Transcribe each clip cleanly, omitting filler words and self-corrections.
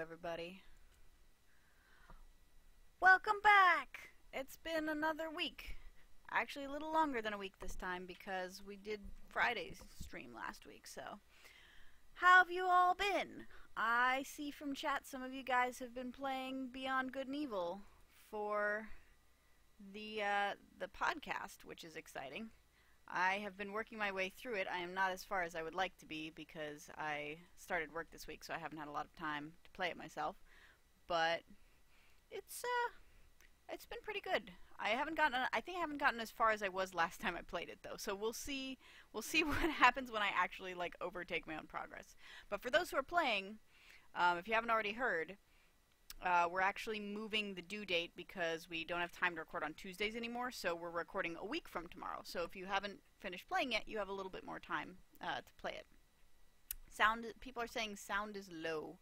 everybody. Welcome back! It's been another week. Actually, a little longer than a week this time because we did Friday's stream last week, so. How have you all been? I see from chat some of you guys have been playing Beyond Good and Evil for the podcast, which is exciting. I have been working my way through it. I am not as far as I would like to be because I started work this week, so I haven't had a lot of time to play it myself. But it's been pretty good. I think I haven't gotten as far as I was last time I played it though. So we'll see what happens when I actually overtake my own progress. But for those who are playing, if you haven't already heard, we're actually moving the due date because we don't have time to record on Tuesdays anymore, so we're recording a week from tomorrow. So if you haven't finished playing it, you have a little bit more time to play it. People are saying sound is low.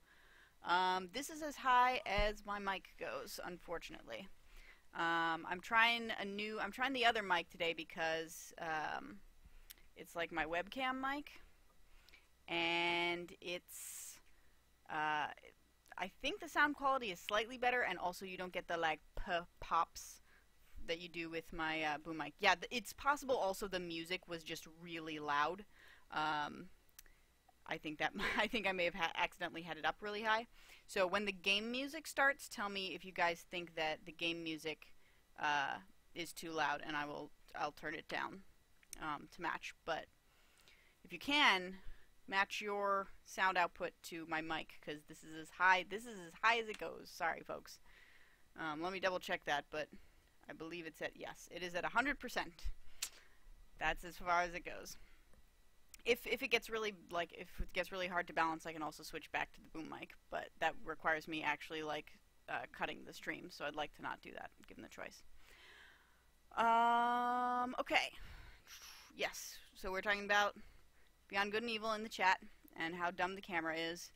This is as high as my mic goes, unfortunately. I'm trying the other mic today because it's like my webcam mic, and it's I think the sound quality is slightly better, and also you don't get the pops that you do with my boom mic. Yeah, it's possible also the music was just really loud. I think I may have accidentally had it up really high. So when the game music starts, tell me if you guys think that the game music is too loud, and I'll turn it down to match. But if you can, match your sound output to my mic, because this is as high as it goes. Sorry, folks. Let me double check that, but I believe it's at, yes, it is at 100%. That's as far as it goes. If it gets really hard to balance, I can also switch back to the boom mic, but that requires me actually cutting the stream, so I'd like to not do that, given the choice. Okay. Yes, so we're talking about Beyond Good and Evil in the chat, and how dumb the camera is.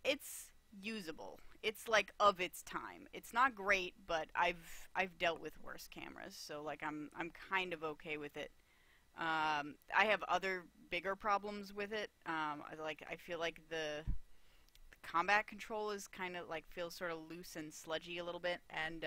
It's usable. It's of its time. It's not great, but I've dealt with worse cameras, so I'm kind of okay with it. I have other bigger problems with it. I feel like the combat control is kind of feels sort of loose and sludgy a little bit, and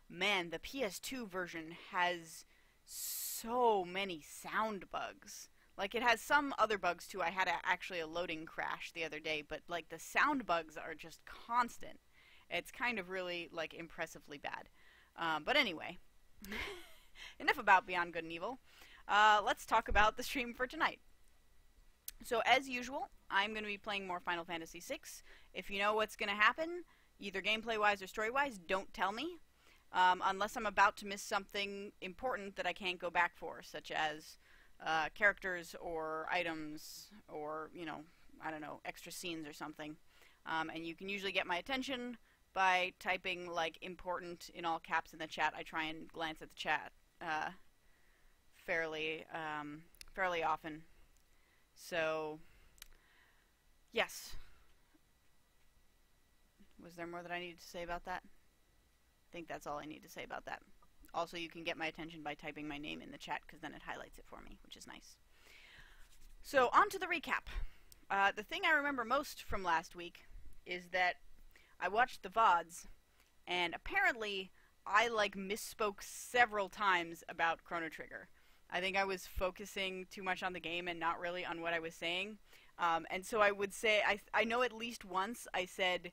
man, the PS2 version has so many sound bugs. It has some other bugs too. I had actually a loading crash the other day, but the sound bugs are just constant. It's kind of really impressively bad. But anyway, enough about Beyond Good and Evil. Let's talk about the stream for tonight. So as usual, I'm going to be playing more Final Fantasy VI. If you know what's going to happen, either gameplay-wise or story-wise, don't tell me. Unless I'm about to miss something important that I can't go back for, such as characters or items or, I don't know, extra scenes or something. And you can usually get my attention by typing important in all caps in the chat. I try and glance at the chat fairly often. So, yes. Was there more that I needed to say about that? I think that's all I need to say about that. Also, you can get my attention by typing my name in the chat, because then it highlights it for me, which is nice. So, on to the recap. The thing I remember most from last week is that I watched the VODs, and apparently I misspoke several times about Chrono Trigger. I think I was focusing too much on the game and not really on what I was saying. And so I would say, I know at least once I said,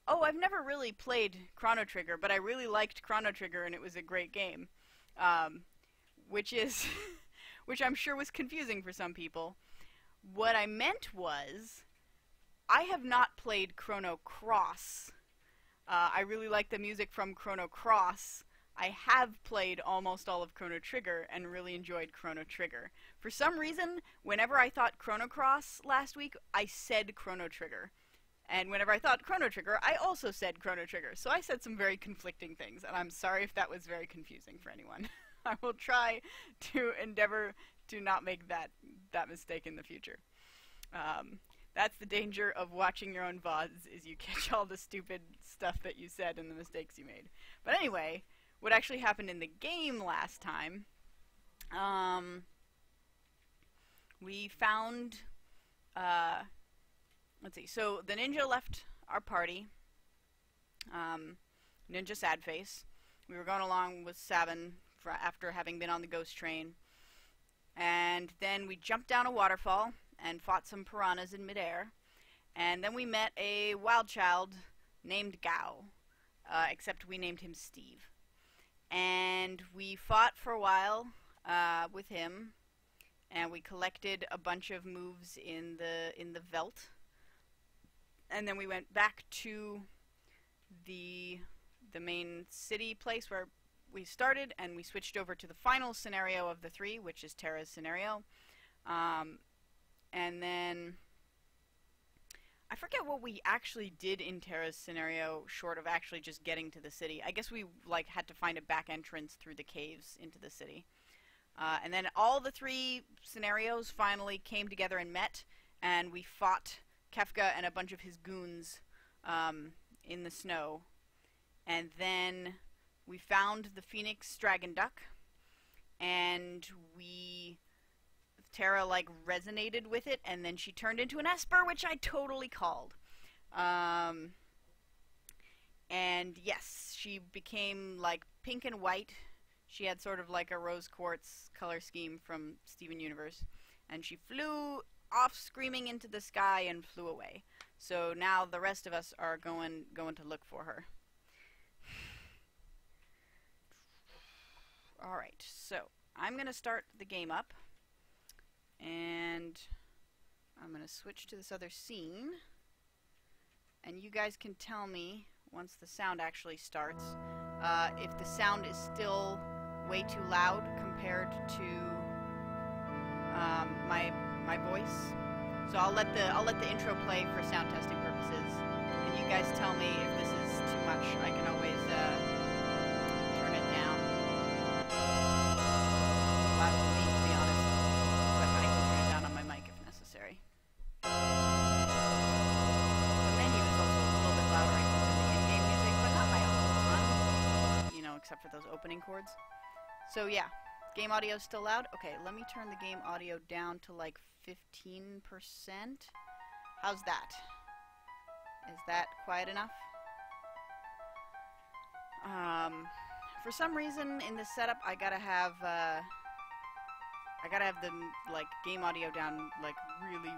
oh, I've never really played Chrono Trigger, but I really liked Chrono Trigger and it was a great game. Which I'm sure was confusing for some people. What I meant was, I have not played Chrono Cross. I really like the music from Chrono Cross. I have played almost all of Chrono Trigger and really enjoyed Chrono Trigger. For some reason, whenever I thought Chrono Cross last week, I said Chrono Trigger. And whenever I thought Chrono Trigger, I also said Chrono Trigger. So I said some very conflicting things, and I'm sorry if that was very confusing for anyone. I will try to endeavor to not make that mistake in the future. That's the danger of watching your own VODs, is you catch all the stupid stuff that you said and the mistakes you made. But anyway, what actually happened in the game last time, we found let's see. So the ninja left our party. Ninja Sadface. We were going along with Sabin after having been on the ghost train. And then we jumped down a waterfall and fought some piranhas in midair. And then we met a wild child named Gao, except we named him Steve. And we fought for a while with him, and we collected a bunch of moves in the Veld. And then we went back to the main city place where we started, and we switched over to the final scenario of the 3, which is Terra's scenario. And then I forget what we actually did in Terra's scenario, short of actually just getting to the city. I guess we like had to find a back entrance through the caves into the city. And then all the 3 scenarios finally came together and met, and we fought Kefka and a bunch of his goons in the snow. And then we found the Phoenix Dragon Duck, and Terra like resonated with it, and then she turned into an Esper, which I totally called. And yes, she became like pink and white. She had sort of like a rose quartz color scheme from Steven Universe, and she flew off screaming into the sky and flew away. So now the rest of us are going to look for her. Alright, so I'm going to start the game up, and I'm going to switch to this other scene, and you guys can tell me once the sound actually starts if the sound is still way too loud compared to my voice. So I'll let the intro play for sound testing purposes, and you guys tell me if this is too much. I can always turn it down. Loud for me, to be honest, but I can turn it down on my mic if necessary. The menu is also a little bit louder than the in-game music, but not by a whole ton, you know, except for those opening chords. So yeah, game audio is still loud. Okay, let me turn the game audio down to like 15%. How's that? Is that quiet enough? For some reason in this setup, I gotta have the like game audio down like really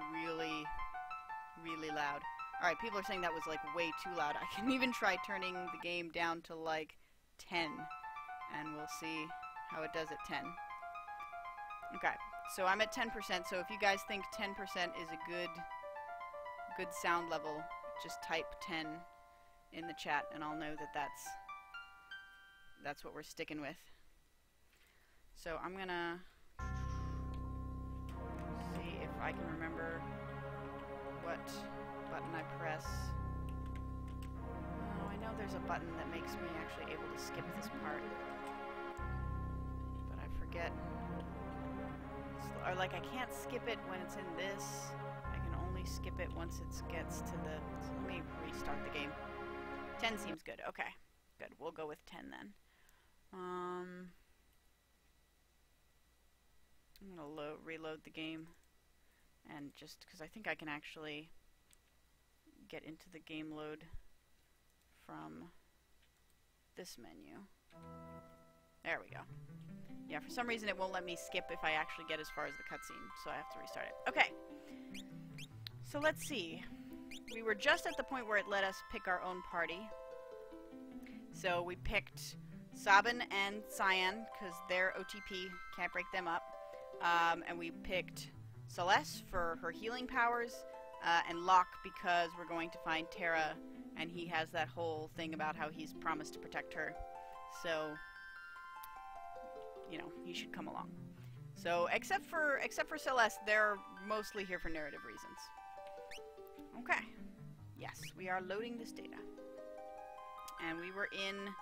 loud. All right, people are saying that was like way too loud. I can even try turning the game down to like 10, and we'll see how it does at 10. Okay, so I'm at 10%. So if you guys think 10% is a good sound level, just type 10 in the chat, and I'll know that that's what we're sticking with. So I'm gonna see if I can remember what button I press. Oh, I know there's a button that makes me actually able to skip this part, but I forget. Or like I can't skip it when it's in this. I can only skip it once it gets to the... So let me restart the game. 10 seems good. Okay, good. We'll go with 10 then. I'm gonna reload the game, and just because I think I can actually get into the game load from this menu. There we go. Yeah, for some reason it won't let me skip if I actually get as far as the cutscene, so I have to restart it. Okay, so let's see. We were just at the point where it let us pick our own party. So we picked Sabin and Cyan, because they're OTP, can't break them up. And we picked Celeste for her healing powers, and Locke because we're going to find Terra, and he has that whole thing about how he's promised to protect her. So, you know, he should come along. So, except for Celeste, they're mostly here for narrative reasons. Okay. Yes, we are loading this data. And we were in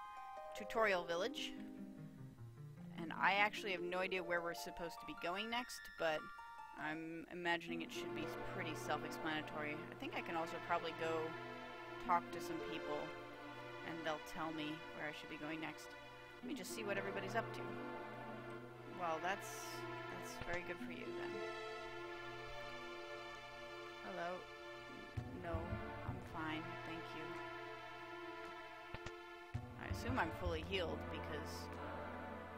Tutorial Village. And I actually have no idea where we're supposed to be going next, but I'm imagining it should be pretty self-explanatory. I think I can also probably go talk to some people, and they'll tell me where I should be going next. Let me just see what everybody's up to. Well, that's very good for you, then. Hello. no, I'm fine, thank you. I assume I'm fully healed because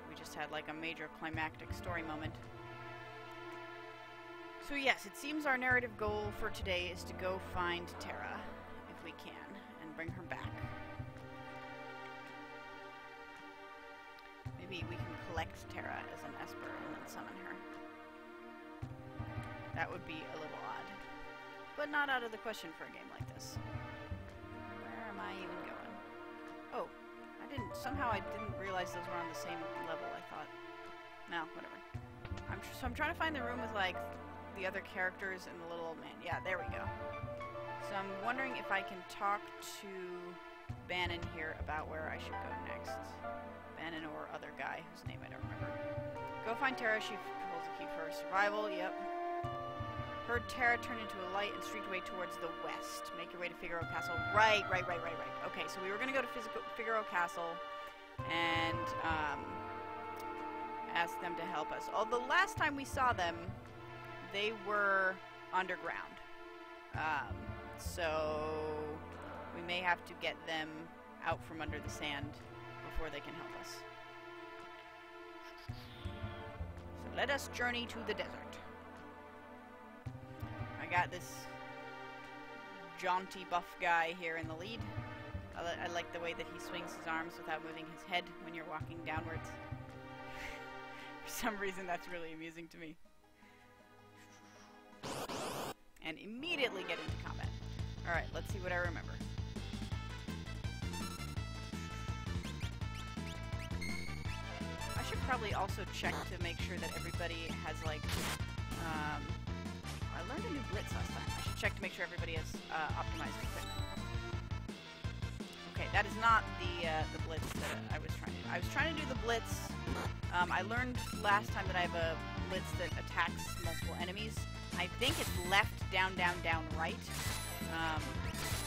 we just had like a major climactic story moment. So yes, it seems our narrative goal for today is to go find Terra, if we can, and bring her back. Maybe we can collect Terra as an Esper and then summon her. That would be a little odd. But not out of the question for a game like this. Where am I even going? Oh, somehow I didn't realize those were on the same level, I thought. No, whatever. So I'm trying to find the room with, like, the other characters and the little old man. Yeah, there we go. So I'm wondering if I can talk to Bannon here about where I should go next. Bannon or other guy whose name I don't remember. Go find Terra. She holds the key for her survival. Yep. Heard Terra turn into a light and streaked away towards the west. Make your way to Figaro Castle. Right. Okay, so we were going to go to Figaro Castle and ask them to help us. Although last time we saw them, they were underground. So we may have to get them out from under the sand before they can help us. So let us journey to the desert. I got this jaunty buff guy here in the lead. I like the way that he swings his arms without moving his head when you're walking downwards. For some reason that's really amusing to me. And immediately get into combat. Alright, let's see what I remember. I should probably also check to make sure that everybody has, like, I learned a new blitz last time. I should check to make sure everybody has optimized equipment. Okay, that is not the blitz that I was trying to do. I was trying to do the blitz. I learned last time that I have a blitz that attacks multiple enemies. I think it's left, down, down, down, right.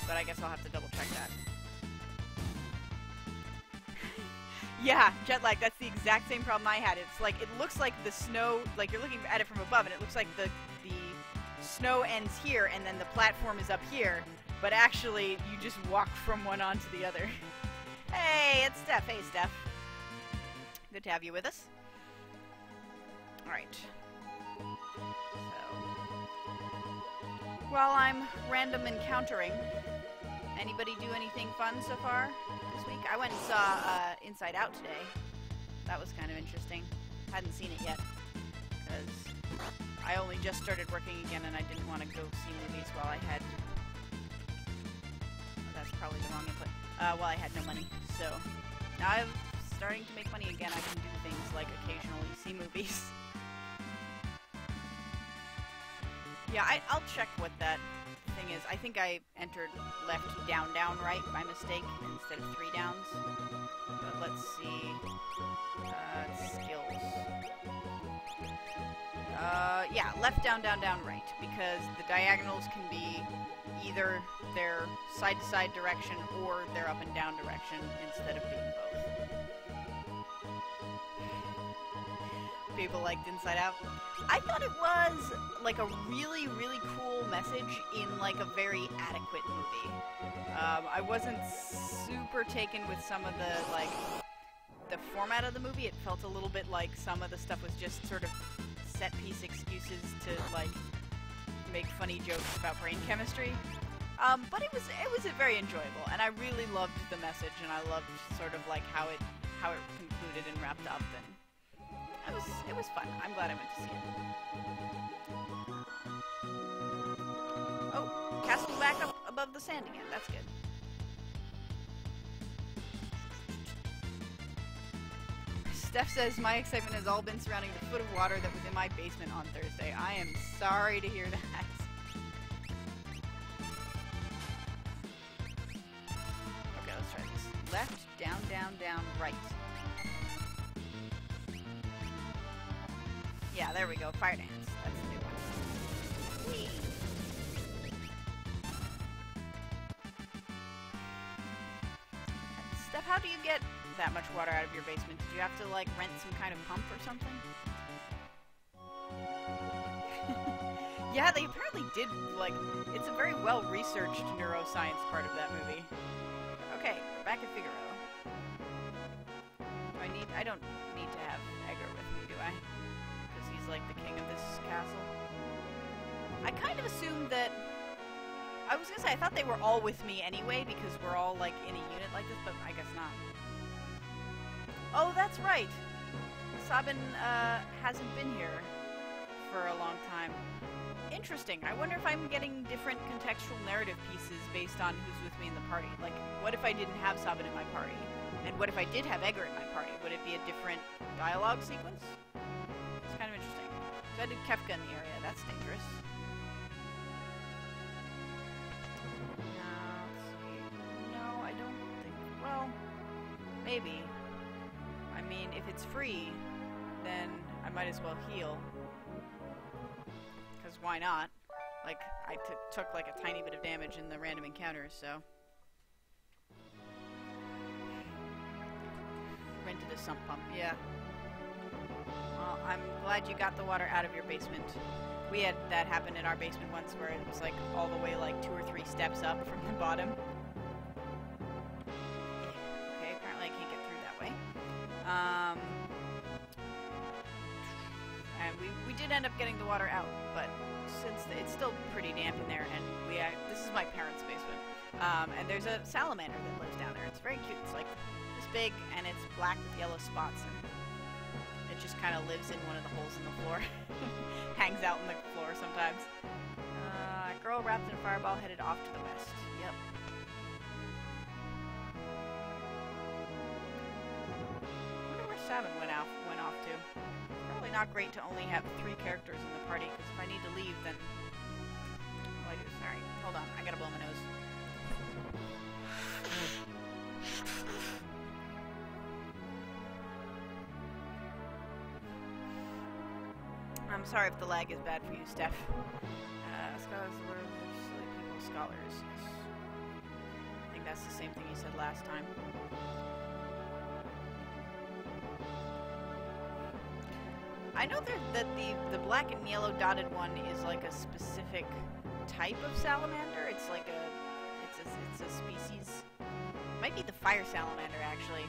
But I guess I'll have to double check that. Yeah, jet lag, that's the exact same problem I had. It's like, it looks like the snow, like you're looking at it from above, and it looks like the snow ends here, and then the platform is up here, but actually, you just walk from one onto the other. Hey, it's Steph. Hey, Steph. Good to have you with us. Alright. So, while I'm random encountering, anybody do anything fun so far this week? I went and saw Inside Out today. That was kind of interesting. Hadn't seen it yet, because I only just started working again and I didn't want to go see movies while I had... Oh, that's probably the wrong input. While I had no money. So, now I'm starting to make money again. I can do things like occasionally see movies. Yeah, I'll check what that thing is. I think I entered left, down, down, right by mistake instead of 3 downs. But let's see. Skills. Yeah, left, down, down, down, right. Because the diagonals can be either their side-to-side direction or their up and down direction instead of being both. People liked Inside Out. I thought it was like a really, really cool message in like a very adequate movie. I wasn't super taken with some of the the format of the movie. It felt a little bit like some of the stuff was just sort of set piece excuses to like make funny jokes about brain chemistry. But it was very enjoyable, and I really loved the message, and I loved sort of like how it concluded and wrapped up, and it was fun. I'm glad I went to see it. Oh, castle's back up above the sand again. That's good. Steph says, my excitement has all been surrounding the foot of water that was in my basement on Thursday. I am sorry to hear that. Okay, let's try this. Left, down, down, down, right. Yeah, there we go. Fire dance. That's the new one. Whee! Steph, how do you get that much water out of your basement? Did you have to, like, rent some kind of pump or something? Yeah, they apparently did, like, it's a very well-researched neuroscience part of that movie. Okay, we're back at Figaro. I don't need to have Edgar with me, do I? Because he's, like, the king of this castle. I kind of assumed that... I was gonna say, I thought they were all with me anyway, because we're all, like, in a unit like this, but I guess not. Oh, that's right! Sabin, hasn't been here for a long time. Interesting. I wonder if I'm getting different contextual narrative pieces based on who's with me in the party. Like, what if I didn't have Sabin in my party? And what if I did have Edgar in my party? Would it be a different dialogue sequence? It's kind of interesting. So I did Kefka in the area. That's dangerous. Let's see. No, I don't think... Well, maybe. I mean, if it's free, then I might as well heal. Because why not? Like, I took like a tiny bit of damage in the random encounters, so... Rented a sump pump, yeah. Well, I'm glad you got the water out of your basement. We had that happen in our basement once where it was like all the way like 2 or 3 steps up from the bottom. Okay, apparently I can't get through that way. And we did end up getting the water out, but since it's still pretty damp in there, and this is my parents' basement, and there's a salamander that lives down there. It's very cute. It's like this big, and it's black with yellow spots, and it just kind of lives in one of the holes in the floor. Hangs out in the floor sometimes. A girl wrapped in a fireball headed off to the west. Yep. I wonder where Sabin went off to. Probably not great to only have 3 characters in the party, because if I need to leave, then... What do I do? Sorry. Hold on. I gotta blow my nose. I'm sorry if the lag is bad for you, Steph. Scholars, the word silly people, scholars. I think that's the same thing you said last time. I know that the black and yellow dotted one is like a specific type of salamander. It's like it's a species. Might be the fire salamander, actually.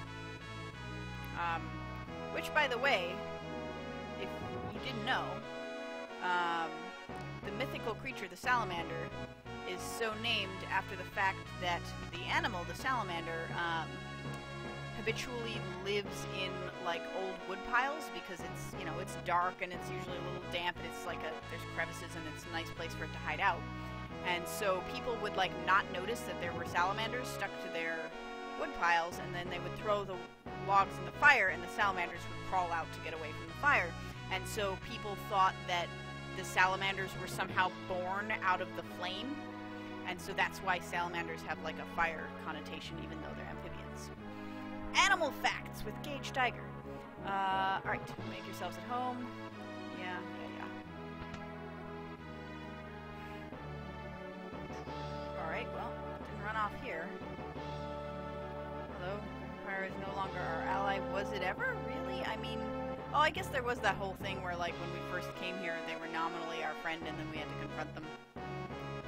Which, by the way, if you didn't know, the mythical creature, the salamander, is so named after the fact that the animal, the salamander, habitually lives in like old wood piles because it's, you know, it's dark and it's usually a little damp and it's like there's crevices and it's a nice place for it to hide out. And so people would like not notice that there were salamanders stuck to their wood piles, and then they would throw the logs in the fire and the salamanders would crawl out to get away from the fire. And so people thought that the salamanders were somehow born out of the flame, and so that's why salamanders have like a fire connotation even though they're amphibians. Animal facts with Kagedtiger. Alright, make yourselves at home. Yeah. Alright, well, didn't run off here. Hello, Empire is no longer our ally. Was it ever? Really? I mean, oh, I guess there was that whole thing where, like, when we first came here, they were nominally our friend, and then we had to confront them.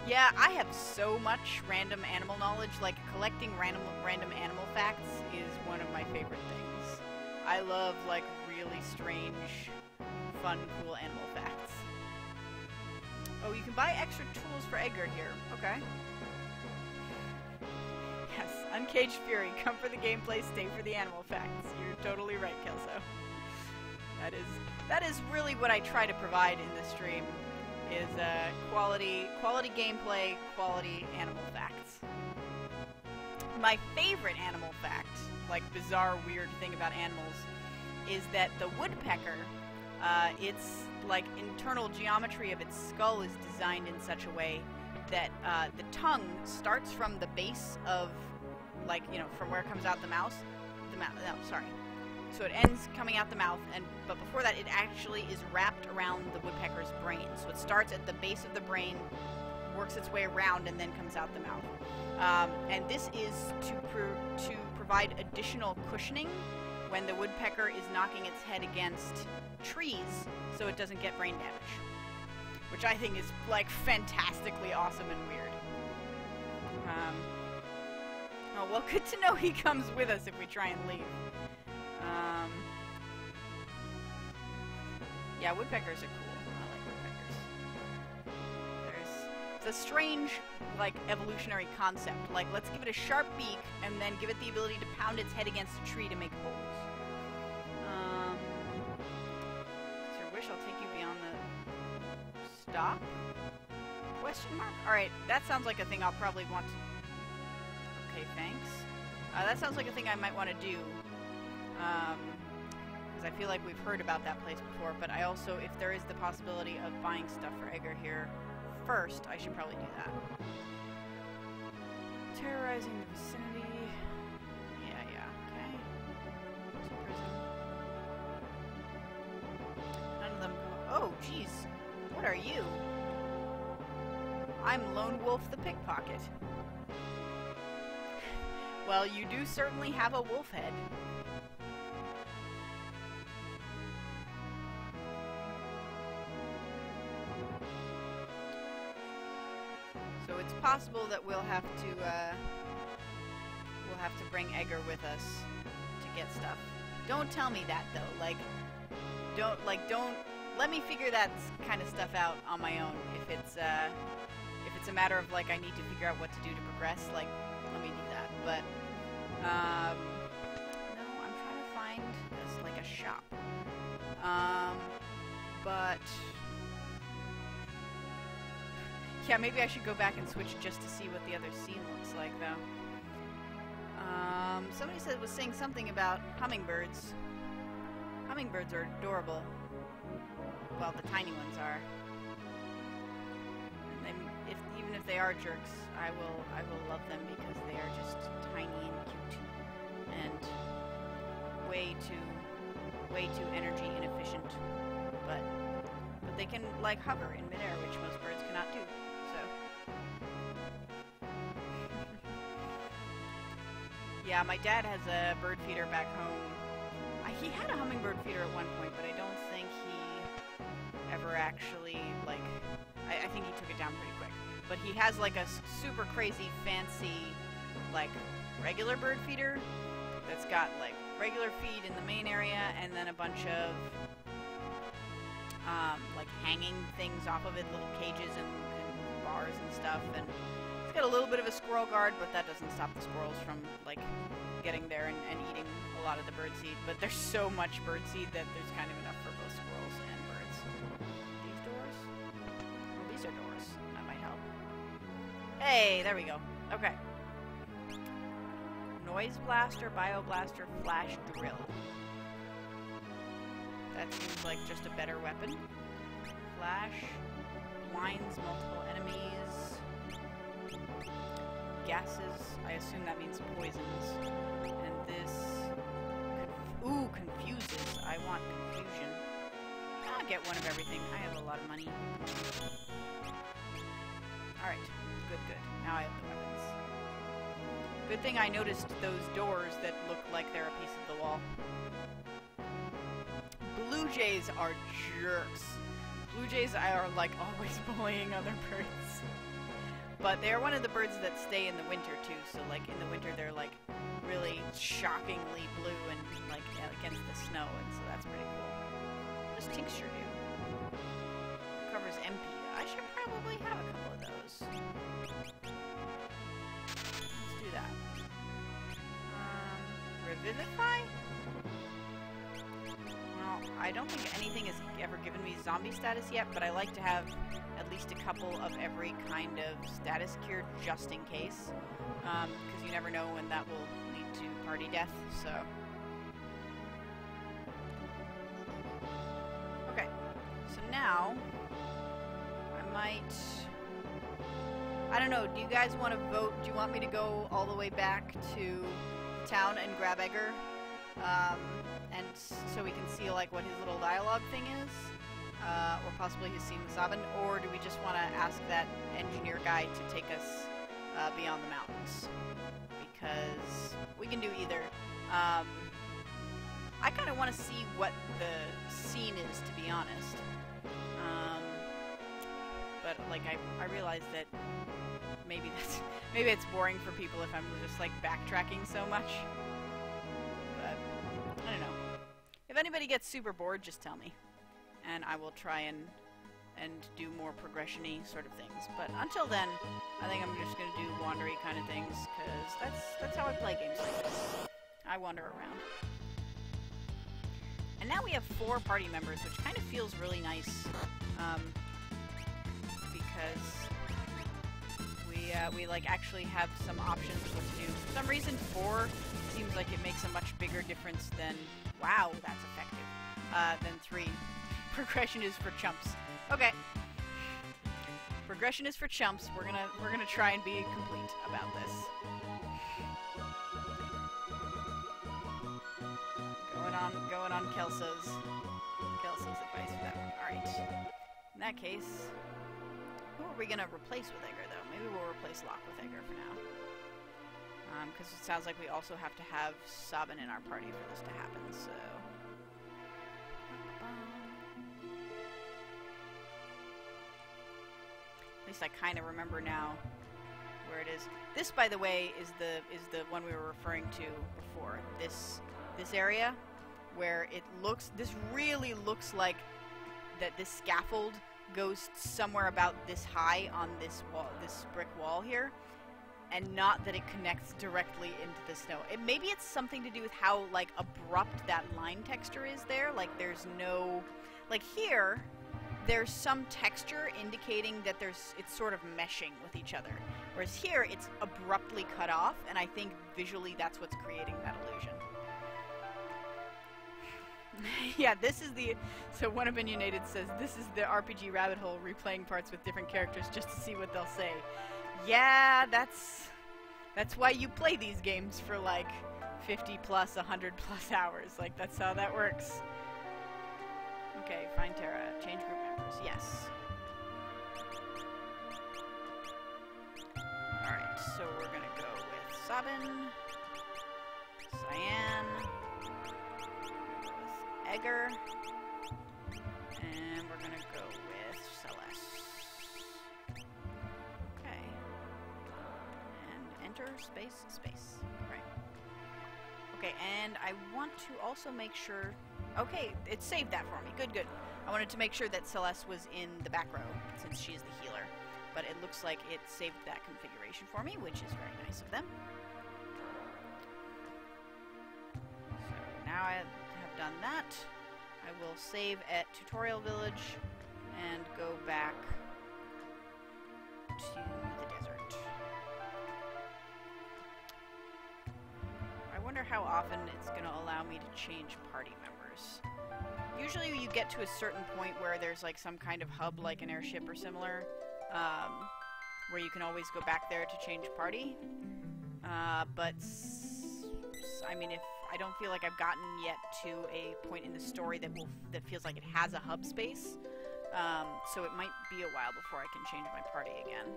Yeah, I have so much random animal knowledge. Like, collecting random animal facts is one of my favorite things. I love, like, really strange, fun, cool animal facts. Oh, you can buy extra tools for Edgar here. Okay. Yes, Uncaged Fury. Come for the gameplay, stay for the animal facts. You're totally right, Kelso. That is really what I try to provide in this stream, is quality gameplay, quality animal facts. My favorite animal fact, like bizarre, weird thing about animals, is that the woodpecker, its like internal geometry of its skull is designed in such a way that the tongue starts from the base of, like, you know, from where it comes out the mouth. So it ends coming out the mouth, but before that it actually is wrapped around the woodpecker's brain. So it starts at the base of the brain, works its way around, and then comes out the mouth. And this is to provide additional cushioning when the woodpecker is knocking its head against trees so it doesn't get brain damage. which I think is, like, fantastically awesome and weird. Oh, well, good to know he comes with us if we try and leave. Yeah, woodpeckers are cool. I like woodpeckers. It's a strange, like, evolutionary concept. Like, let's give it a sharp beak, and then give it the ability to pound its head against a tree to make holes. Sir Wish, I'll take you beyond the... Stop? Question mark? Alright, that sounds like a thing I'll probably want to... Okay, thanks. That sounds like a thing I might want to do. Because I feel like we've heard about that place before, but I also, if there is the possibility of buying stuff for Edgar here first, I should probably do that. Terrorizing the vicinity. Yeah, okay. There's a prison. None of them... Oh, jeez. What are you? I'm Lone Wolf the Pickpocket. Well, you do certainly have a wolf head. So it's possible that we'll have to bring Edgar with us to get stuff. Don't tell me that though. Don't let me figure that kind of stuff out on my own. If it's a matter of like I need to figure out what to do to progress, like let me do that. But no, I'm trying to find this like a shop. But yeah, maybe I should go back and switch just to see what the other scene looks like though. Somebody was saying something about hummingbirds. Hummingbirds are adorable. Well, the tiny ones are. And even if they are jerks, I will love them because they are just tiny and cute and way too energy inefficient. But they can like hover in midair, which most birds cannot do. So yeah, my dad has a bird feeder back home. He had a hummingbird feeder at one point, but I don't think he ever actually, like, I think he took it down pretty quick. But he has, like, a super crazy, fancy, like, regular bird feeder that's got, like, regular feed in the main area and then a bunch of, like, hanging things off of it, little cages and bars and stuff. And it's got a little bit of a squirrel guard, but that doesn't stop the squirrels from, like, getting there and eating a lot of the birdseed. But there's so much birdseed that there's kind of enough for both squirrels and birds. These doors? Oh, these are doors. That might help. Hey, there we go. Okay. Noise blaster, bioblaster, flash drill. That seems like just a better weapon. Flash blinds multiple enemies. Gases, I assume that means poisons. And this... Ooh, confuses. I want confusion. I'll get one of everything. I have a lot of money. Alright. Good. Now I have the weapons. Good thing I noticed those doors that look like they're a piece of the wall. Blue jays are jerks. Blue jays are, like, always bullying other birds. But they're one of the birds that stay in the winter, too. So, like, in the winter, they're, like, really shockingly blue and, like, against the snow. And so that's pretty cool. What does tincture do? Covers MP. I should probably have a couple of those. Let's do that. Revivify? Well, I don't think anything has ever given me zombie status yet, but I like to have at least a couple of every kind of status cure just in case, because you never know when that will lead to party death, so. Okay, so now, I don't know, do you guys want to vote? Do you want me to go all the way back to town and grab Edgar? And so we can see, like, what his little dialogue thing is? Or possibly his scene with Sabin? Or do we just want to ask that engineer guy to take us beyond the mountains? Because we can do either. I kind of want to see what the scene is, to be honest. but like I realized that maybe it's boring for people if I'm just like backtracking so much. But I don't know. If anybody gets super bored, just tell me, and I will try and do more progression-y sort of things. But until then, I think I'm just gonna do wandery kind of things, because that's how I play games like this. I wander around. And now we have 4 party members, which kind of feels really nice, because we like actually have some options what to do. For some reason, 4 seems like it makes a much bigger difference than, wow, that's effective, than 3. Progression is for chumps. Okay. Progression is for chumps. We're gonna try and be complete about this. Going on Kelso's advice for that one. Alright. In that case, who are we gonna replace with Edgar, though? Maybe we'll replace Locke with Edgar for now. Because it sounds like we also have to have Sabin in our party for this to happen, so... At least I kind of remember now where it is. This, by the way, is the one we were referring to before. This area where it looks. This really looks like that this scaffold goes somewhere about this high on this wall, this brick wall here, and not that it connects directly into the snow. Maybe it's something to do with how like abrupt that line texture is there. Like there's no, like here. There's some texture indicating that it's sort of meshing with each other. Whereas here, it's abruptly cut off, and I think visually that's what's creating that illusion. Yeah, this is the... So One Opinionated says, this is the RPG rabbit hole, replaying parts with different characters just to see what they'll say. Yeah, that's why you play these games for like 50 plus, 100 plus hours. Like, that's how that works. Okay, find Terra. Change group members. Yes. Alright, so we're gonna go with Sabin, Cyan, with Edgar, and we're gonna go with Celeste. Okay. And enter, space, space. Right. Okay, and I want to also make sure... Okay, it saved that for me. Good, good. I wanted to make sure that Celeste was in the back row, since she's the healer. But it looks like it saved that configuration for me, which is very nice of them. So now I have done that. I will save at Tutorial Village and go back to the desert. I wonder how often it's going to allow me to change party members. Usually you get to a certain point where there's like some kind of hub like an airship or similar, where you can always go back there to change party. But I mean, if I don't feel like I've gotten yet to a point in the story that feels like it has a hub space, so it might be a while before I can change my party again.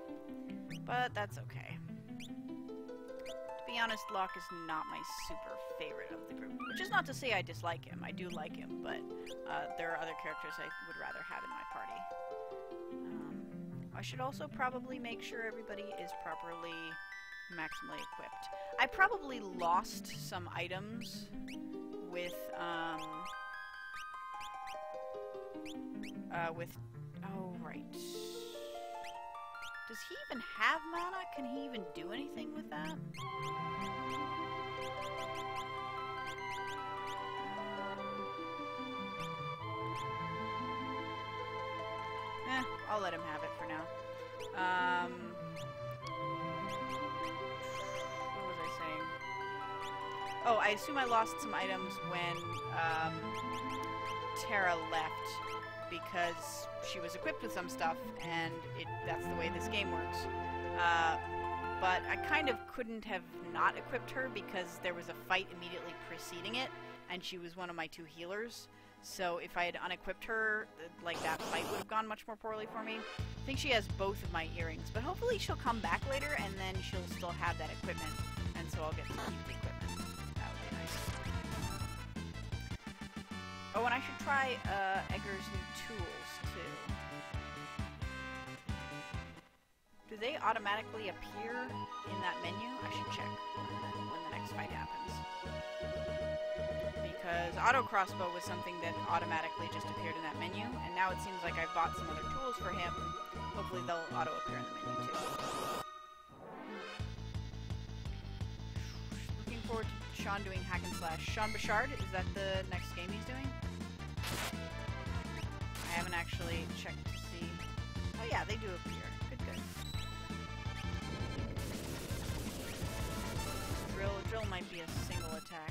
But that's okay. To be honest, Locke is not my super favorite of the group, which is not to say I dislike him. I do like him, but there are other characters I would rather have in my party. I should also probably make sure everybody is properly maximally equipped. I probably lost some items with, oh, right. Does he even have mana? Can he even do anything with that? I'll let him have it for now. What was I saying? Oh, I assume I lost some items when Terra left because she was equipped with some stuff, and that's the way this game works. But I kind of couldn't have not equipped her because there was a fight immediately preceding it, and she was one of my 2 healers. So if I had unequipped her, like, that fight would have gone much more poorly for me. I think she has both of my earrings, but hopefully she'll come back later, and then she'll still have that equipment, and so I'll get to keep the equipment. That would be nice. Oh, and I should try Edgar's new tools, too. they automatically appear in that menu? I should check when the next fight happens. Because auto crossbow was something that automatically just appeared in that menu, and now it seems like I've bought some other tools for him. Hopefully they'll auto appear in the menu too. Looking forward to Sean doing hack and slash. Sean Bouchard, is that the next game he's doing? I haven't actually checked to see. Oh yeah, they do appear. Good, good. Drill might be a single attack.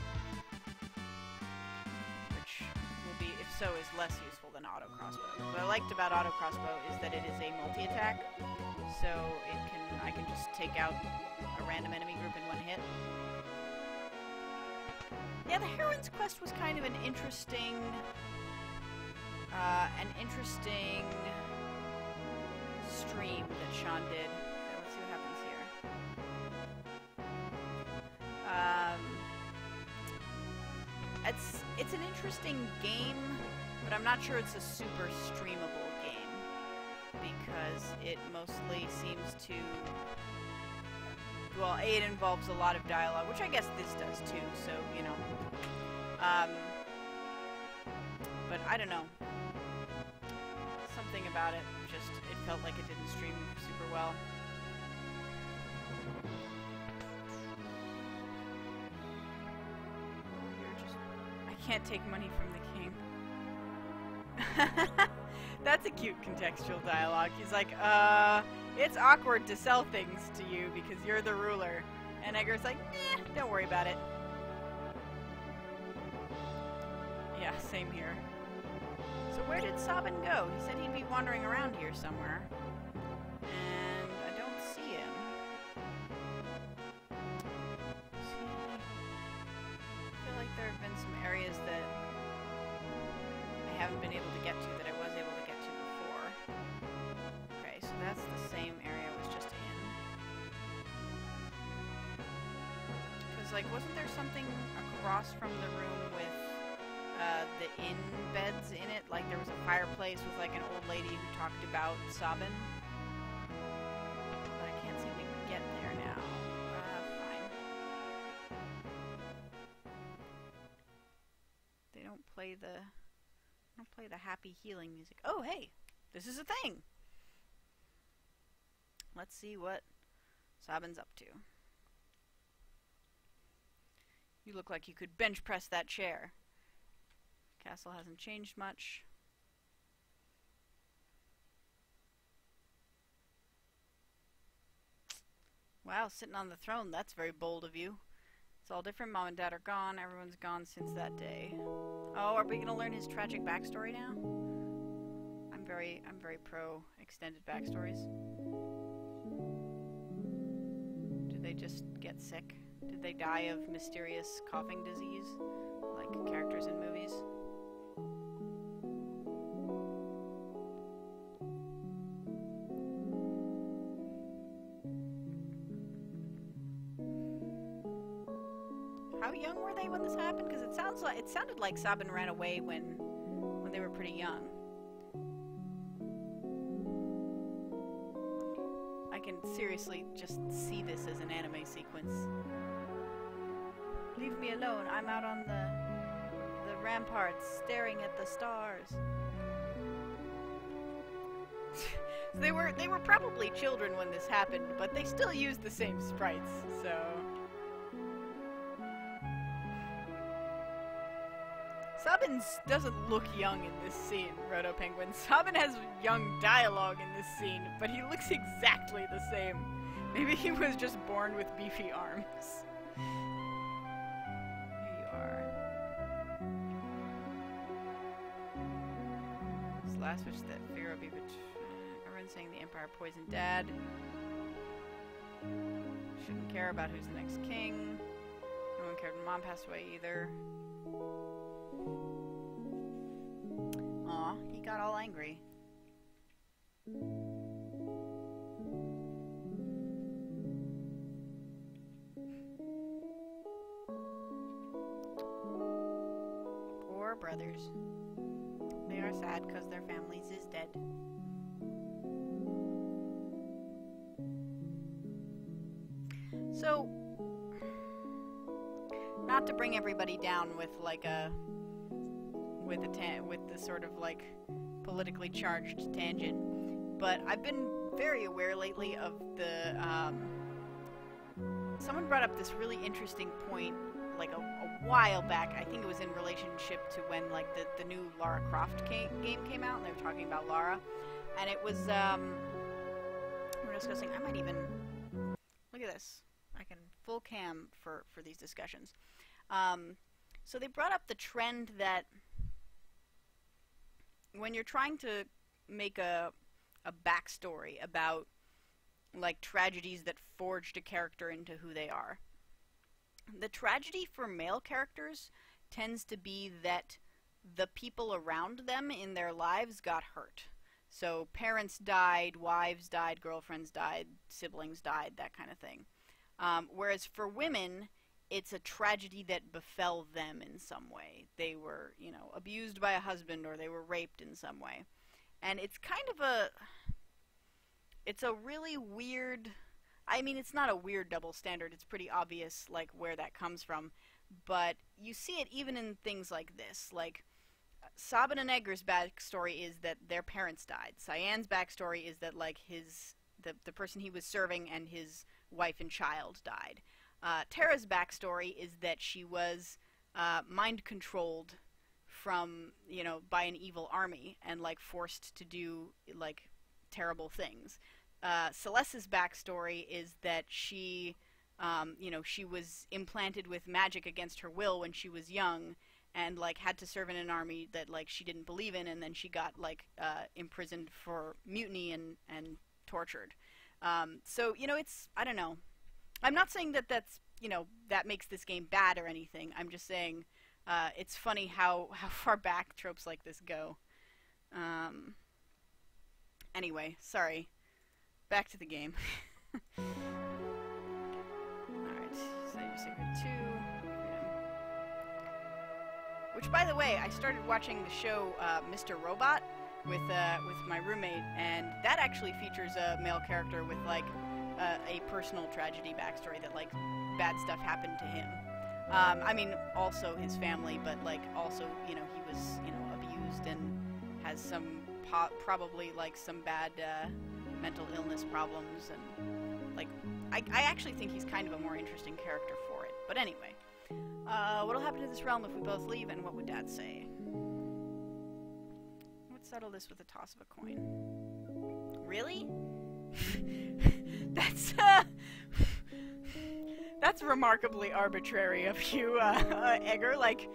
So is less useful than auto crossbow. What I liked about auto crossbow is that it is a multi-attack, so I can just take out a random enemy group in one hit. Yeah, the Heroine's Quest was kind of an interesting stream that Sean did. Okay, let's see what happens here. It's an interesting game, but I'm not sure it's a super streamable game, because it mostly seems to... Well, A, it involves a lot of dialogue, which I guess this does too, so, you know. But I don't know. Something about it, just, it felt like it didn't stream super well. Can't take money from the king. That's a cute contextual dialogue. He's like, it's awkward to sell things to you because you're the ruler. And Edgar's like, don't worry about it. Yeah, same here. So where did Sabin go? He said he'd be wandering around here somewhere. And I don't see him. There have been some areas that I haven't been able to get to that I was able to get to before. Okay, so that's the same area I was just in. Because, like, wasn't there something across from the room with the inn beds in it? Like, there was a fireplace with, like, an old lady who talked about Sabin? But I can't seem to get there now. Don't play the happy healing music. Oh, hey! This is a thing! Let's see what Sabin's up to. You look like you could bench press that chair. Castle hasn't changed much. Wow, sitting on the throne, that's very bold of you. It's all different. Mom and Dad are gone. Everyone's gone since that day. Oh, are we gonna learn his tragic backstory now? I'm very pro extended backstories. Did they just get sick? Did they die of mysterious coughing disease, like characters in movies? How young were they when this happened? Because it sounded like Sabin ran away when they were pretty young. I can seriously just see this as an anime sequence. Leave me alone. I'm out on the ramparts, staring at the stars. They were probably children when this happened, but they still used the same sprites, so. Sabin doesn't look young in this scene, Roto Penguin. Sabin has young dialogue in this scene, but he looks exactly the same. Maybe he was just born with beefy arms. Here you are. This last wish that Pharaoh be everyone's saying the Empire poisoned Dad. Shouldn't care about who's the next king. No one cared when Mom passed away either. Aw, he got all angry. Poor brothers. They are sad because their families is dead. So, not to bring everybody down with like with the sort of like politically charged tangent, but I've been very aware lately of the someone brought up this really interesting point like a while back. I think it was in relationship to when like the new Lara Croft game came out, and they were talking about Lara, and it was we're discussing. I might even look at this. I can full cam for these discussions. So they brought up the trend that when you're trying to make a backstory about like tragedies that forged a character into who they are, the tragedy for male characters tends to be that the people around them in their lives got hurt. So parents died, wives died, girlfriends died, siblings died, that kind of thing. Whereas for women, it's a tragedy that befell them in some way. They were, you know, abused by a husband, or they were raped in some way. And it's kind of it's a really weird, I mean, it's not a weird double standard. It's pretty obvious, like, where that comes from. But you see it even in things like this. Like, Sabin and Edgar's backstory is that their parents died. Cyan's backstory is that, like, the person he was serving and his wife and child died. Tara's backstory is that she was mind-controlled from, you know, by an evil army and, like, forced to do, like, terrible things. Celeste's backstory is that she, you know, she was implanted with magic against her will when she was young, and like had to serve in an army that like she didn't believe in, and then she got like imprisoned for mutiny and tortured. So you know, it's, I don't know. I'm not saying that that's, you know, that makes this game bad or anything. I'm just saying it's funny how far back tropes like this go. Anyway, sorry. Back to the game. Alright, Save Your Secret 2. Freedom. Which, by the way, I started watching the show Mr. Robot with my roommate, and that actually features a male character with, like, a personal tragedy backstory that, like, bad stuff happened to him. I mean, also his family, but, like, also, you know, he was, you know, abused and has some, probably, like, some bad, mental illness problems, and like I actually think he's kind of a more interesting character for it. But anyway, what'll happen to this realm if we both leave, and what would Dad say? Let's settle this with a toss of a coin. Really? That's remarkably arbitrary of you, Edgar. Like,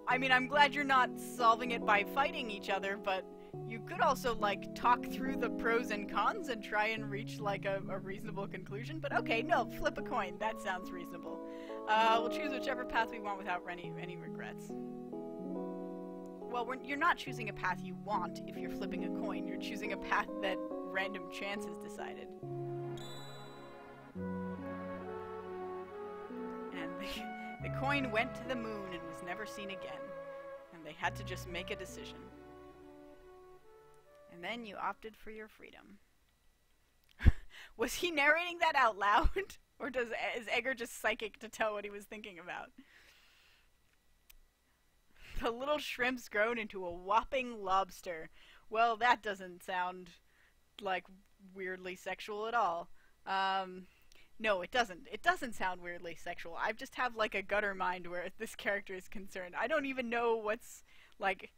I mean, I'm glad you're not solving it by fighting each other, but you could also, like, talk through the pros and cons and try and reach, like, a reasonable conclusion. But okay, no, flip a coin. That sounds reasonable. We'll choose whichever path we want without any regrets. Well, you're not choosing a path you want if you're flipping a coin. You're choosing a path that random chance has decided. And the coin went to the moon and was never seen again. And they had to just make a decision. And then you opted for your freedom. Was he narrating that out loud? Or is Edgar just psychic to tell what he was thinking about? The little shrimp's grown into a whopping lobster. Well, that doesn't sound like weirdly sexual at all. No, it doesn't. It doesn't sound weirdly sexual. I just have like a gutter mind where this character is concerned. I don't even know what's like...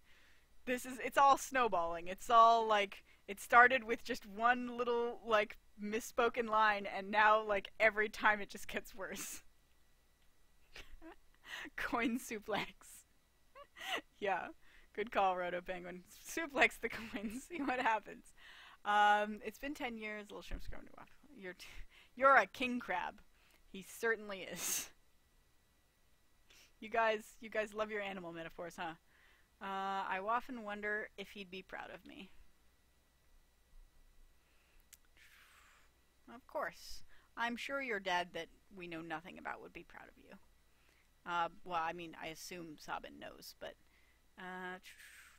it's all snowballing. It's all, like, it started with just one little, like, misspoken line, and now, like, every time it just gets worse. Coin suplex. Yeah, good call, Roto Penguin. Suplex the coins, see what happens. It's been 10 years, little shrimp's grown to waffle. You're a king crab. He certainly is. You guys love your animal metaphors, huh? I often wonder if he'd be proud of me. Of course. I'm sure your dad that we know nothing about would be proud of you. Well, I mean, I assume Sabin knows, but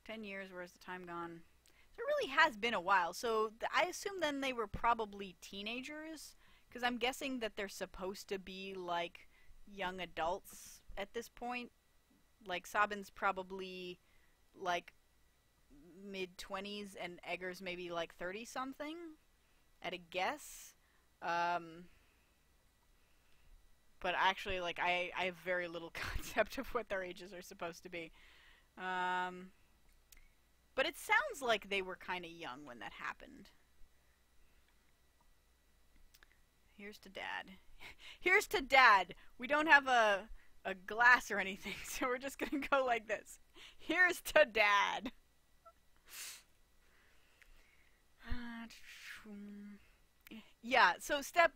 10 years, where's the time gone? So it really has been a while, so I assume then they were probably teenagers, Because I'm guessing that they're supposed to be, like, young adults at this point. Like, Sabin's probably, like, mid-20s, and Egger's maybe, like, 30-something, at a guess. But actually, like, I have very little concept of what their ages are supposed to be. But it sounds like they were kind of young when that happened. Here's to Dad. Here's to Dad! We don't have a glass or anything, so we're just gonna go like this. Here's to Dad! Yeah, so Steph,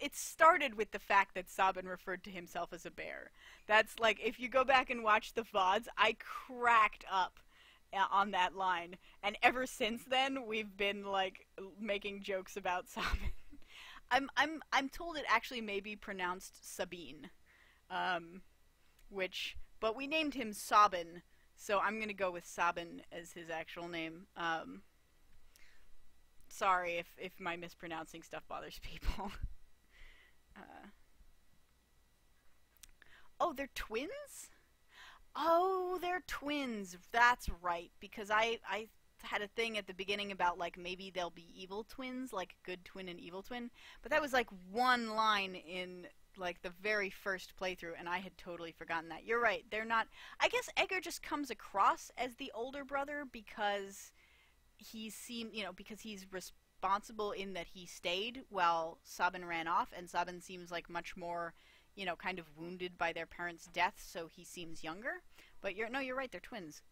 it started with the fact that Sabin referred to himself as a bear. That's like, if you go back and watch the VODs, I cracked up on that line. And ever since then, we've been, like, making jokes about Sabin. I'm told it actually may be pronounced Sabine. But we named him Sabin, so I'm gonna go with Sabin as his actual name. Sorry if my mispronouncing stuff bothers people. Oh, they're twins? Oh, they're twins. That's right. Because I had a thing at the beginning about, like, maybe they'll be evil twins, like good twin and evil twin. But that was, like, one line in, like, the very first playthrough, and I had totally forgotten that. You're right. They're not... I guess Egger just comes across as the older brother because... because he's responsible in that he stayed while Sabin ran off, and Sabin seems like much more, kind of wounded by their parents' death, so he seems younger. But you're right, they're twins.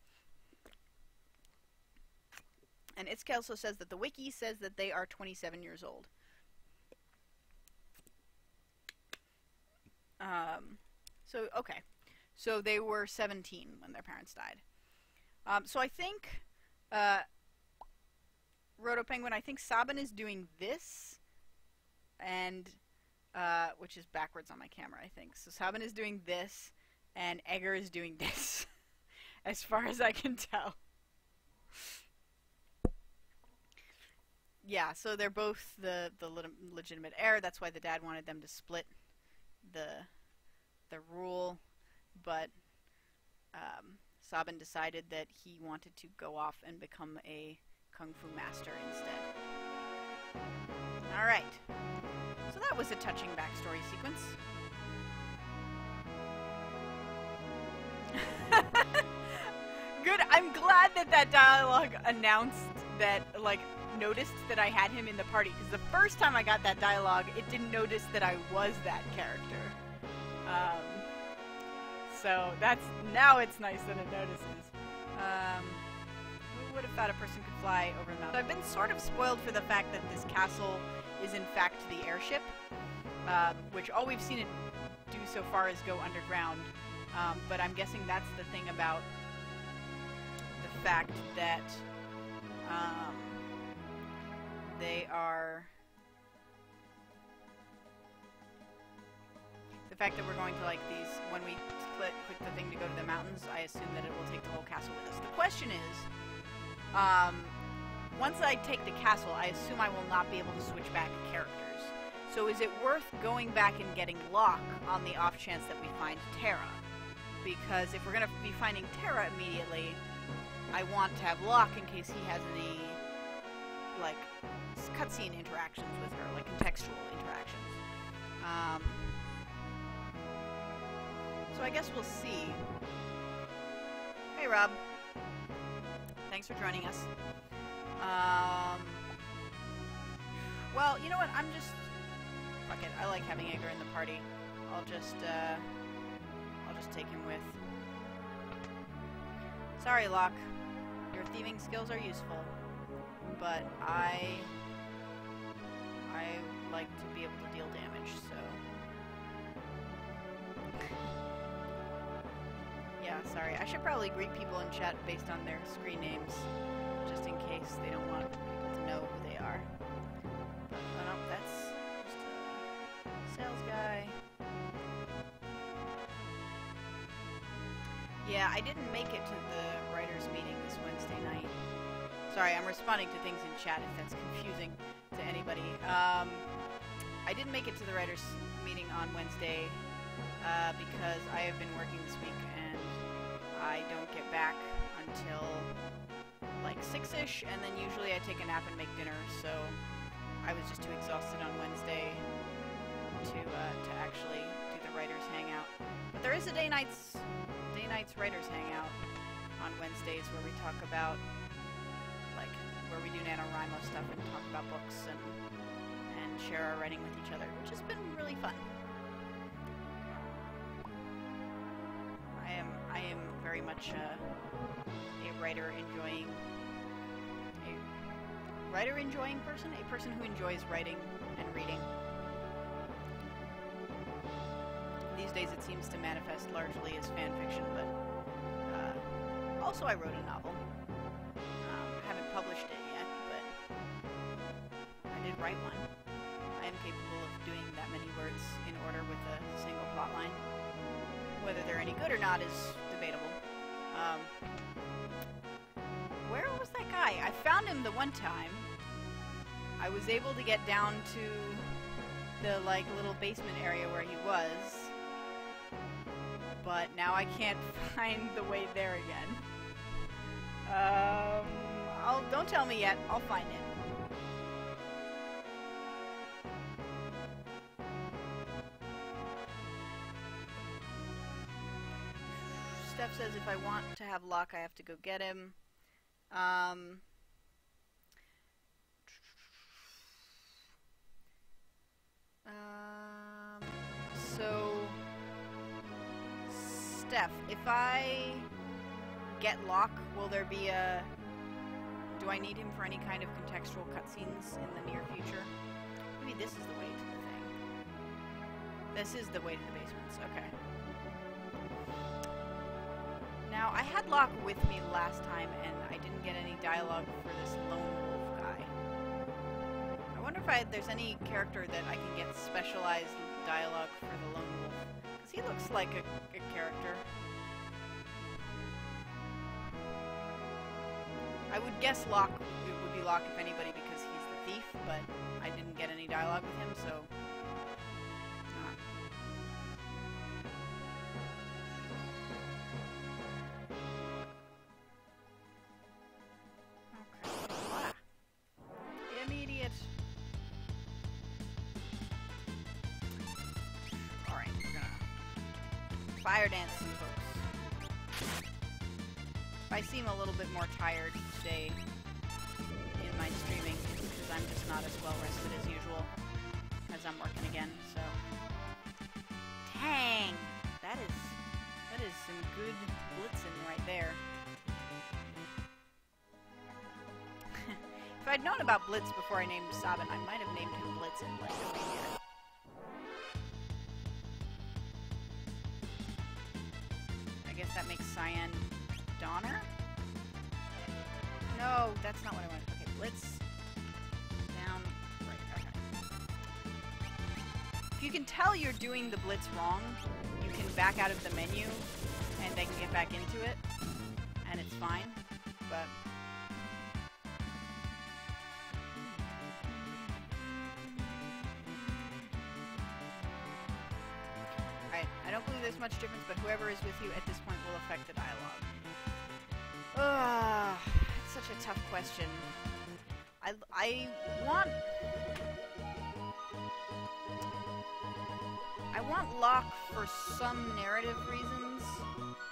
And Itzke also says that the wiki says that they are 27 years old. Okay. So they were 17 when their parents died. So I think... Roto Penguin, I think Sabin is doing this, and, which is backwards on my camera, I think. So Sabin is doing this, and Egger is doing this, as far as I can tell. Yeah, so they're both the legitimate heir. That's why the dad wanted them to split the rule, but Sabin decided that he wanted to go off and become a Kung Fu master instead. Alright. So that was a touching backstory sequence. Good. I'm glad that dialogue announced that, like, noticed that I had him in the party, because the first time I got that dialogue, it didn't notice that I was that character. So now it's nice that it notices. Would have thought a person could fly over the mountain. I've been sort of spoiled for the fact that this castle is in fact the airship, which all we've seen it do so far is go underground, but I'm guessing that's the thing about the fact that they are... The fact that we're going to, like, these... When we click the thing to go to the mountains, I assume that it will take the whole castle with us. The question is... once I take the castle, I assume I will not be able to switch back characters. So is it worth going back and getting Locke on the off chance that we find Terra? Because if we're going to be finding Terra immediately, I want to have Locke in case he has any, like, cutscene interactions with her, like contextual interactions. So I guess we'll see. Hey, Rob. Thanks for joining us. Well, you know what? Fuck it. I like having Egger in the party. I'll just take him with. Sorry, Locke. Your thieving skills are useful, but I like to be able to deal damage, so. Yeah, sorry. I should probably greet people in chat based on their screen names, just in case they don't want people to know who they are. But, no, that's just a sales guy. Yeah, I didn't make it to the writers' meeting this Wednesday night. Sorry, I'm responding to things in chat if that's confusing to anybody. I didn't make it to the writers' meeting on Wednesday because I have been working this week and I don't get back until like 6-ish, and then usually I take a nap and make dinner, so I was just too exhausted on Wednesday to actually do the writers' hangout. But there is a day nights writers' hangout on Wednesdays where we talk about, like, where we do NaNoWriMo stuff and talk about books and share our writing with each other, which has been really fun. I am very much a writer enjoying person, a person who enjoys writing and reading. These days it seems to manifest largely as fan fiction, but also I wrote a novel. I haven't published it yet, but I did write one. I am capable of doing that many words in order with a single plotline. Whether they're any good or not is debatable. Where was that guy? I found him the one time. I was able to get down to the, like, little basement area where he was, but now I can't find the way there again. Don't tell me yet. I'll find it. Steph says if I want to have Locke, I have to go get him. So, Steph, if I get Locke, will there be a... Do I need him for any kind of contextual cutscenes in the near future? Maybe this is the way to the thing. This is the way to the basements, okay. Now, I had Locke with me last time, and I didn't get any dialogue for this lone wolf guy. I wonder if there's any character that I can get specialized dialogue for the lone wolf. Because he looks like a character. I would guess Locke, it would be Locke if anybody, because he's the thief, but I didn't get any dialogue with him, so... Fire dance, folks. If I seem a little bit more tired each day in my streaming, it's because I'm just not as well rested as usual, as I'm working again, so... Dang! That is some good blitzing right there. If I'd known about Blitz before I named Sabin, I might have named him Blitzen, like over here. I guess that makes Cyan Donner? No, that's not what I wanted. Okay, Blitz. Down. Right, okay. If you can tell you're doing the Blitz wrong, you can back out of the menu, and they can get back into it, and it's fine, but... I don't believe there's much difference, but whoever is with you at this point will affect the dialogue. Ugh, it's such a tough question. I want Locke for some narrative reasons,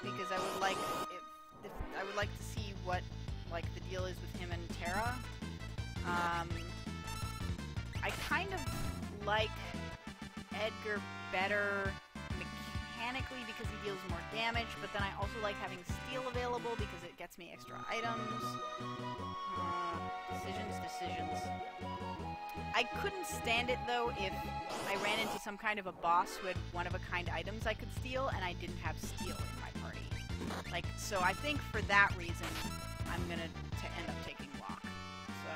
because I would like I would like to see what like the deal is with him and Tara. I kind of like Edgar better mechanically because he deals more damage, but then I also like having steel available because it gets me extra items. Decisions. I couldn't stand it though if I ran into some kind of a boss who had one-of-a-kind items I could steal and I didn't have steel in my party. Like, so I think for that reason I'm gonna end up taking Locke. So...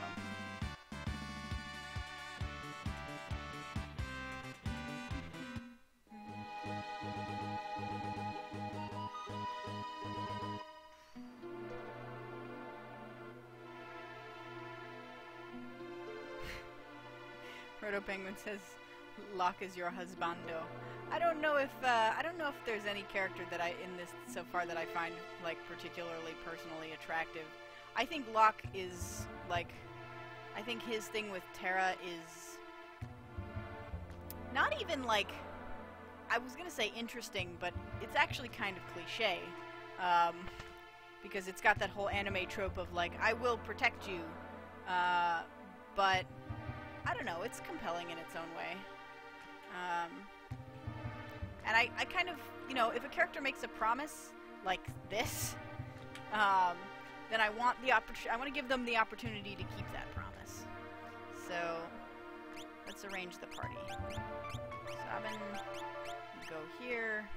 Proto Penguin says, Locke is your husbando. I don't know if there's any character that in this so far that I find like particularly personally attractive. I think Locke is like, I think his thing with Terra is not even like, I was gonna say interesting, but it's actually kind of cliche, because it's got that whole anime trope of like, I will protect you, but I don't know, it's compelling in its own way. And I kind of, you know, if a character makes a promise like this, then I want to give them the opportunity to keep that promise. So let's arrange the party. Sabin, go here.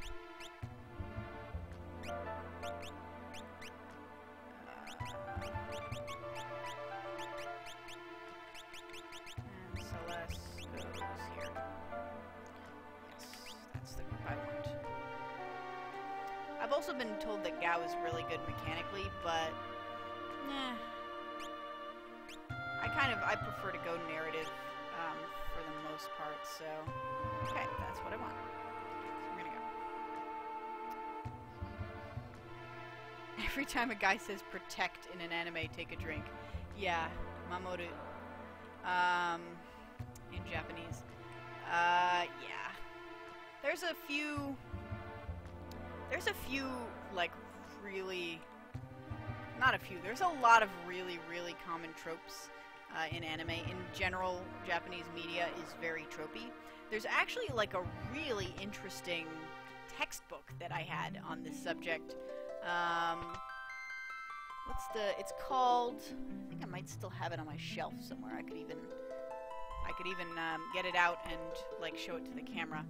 And Celeste goes here. Yes, that's the group I want. I've also been told that Gao is really good mechanically, but I prefer to go narrative for the most part, so okay, that's what I want. So we're gonna go. Every time a guy says protect in an anime, take a drink. Yeah, Mamoru. In Japanese. Yeah. There's a few, like, really, not a few, there's a lot of really, really common tropes in anime. In general, Japanese media is very tropey. There's actually, like, a really interesting textbook that I had on this subject. It's called, I think I might still have it on my shelf somewhere. I could even get it out and, like, show it to the camera.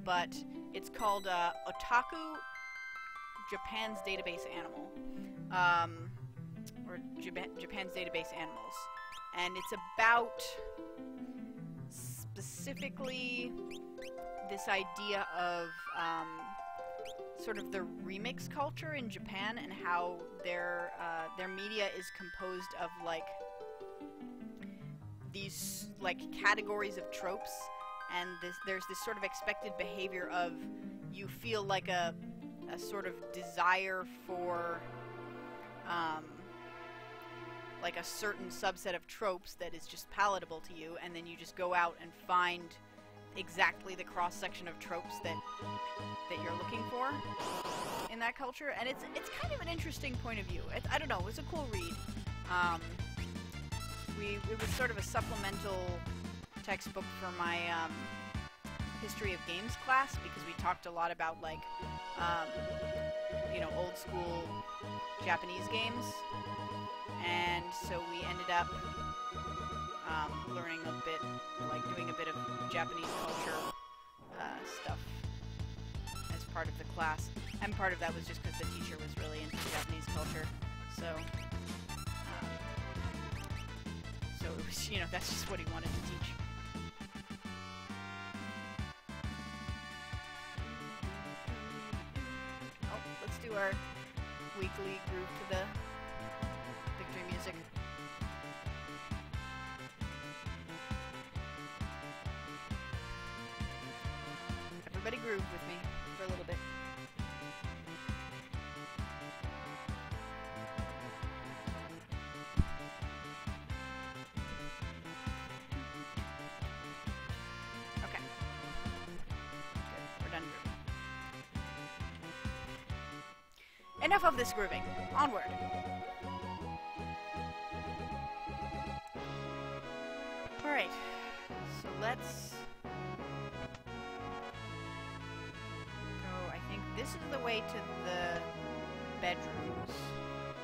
But it's called Otaku Japan's Database Animal, or Japan's Database Animals, and it's about specifically this idea of sort of the remix culture in Japan and how their media is composed of like these like categories of tropes. And there's this sort of expected behavior of you feel like a sort of desire for like a certain subset of tropes that is just palatable to you, and then you just go out and find exactly the cross section of tropes that you're looking for in that culture. And it's kind of an interesting point of view. I don't know, it was a cool read. It was sort of a supplemental textbook for my history of games class, because we talked a lot about like you know, old school Japanese games, and so we ended up learning a bit, like doing a bit of Japanese culture stuff as part of the class, and part of that was just because the teacher was really into Japanese culture, so it was, you know, that's just what he wanted to teach. Let's do our weekly groove to the victory music. Everybody groove with me for a little bit. Okay. Good. We're done grooving. Enough of this grooving. Onward. Alright. So let's go. I think this is the way to the bedrooms.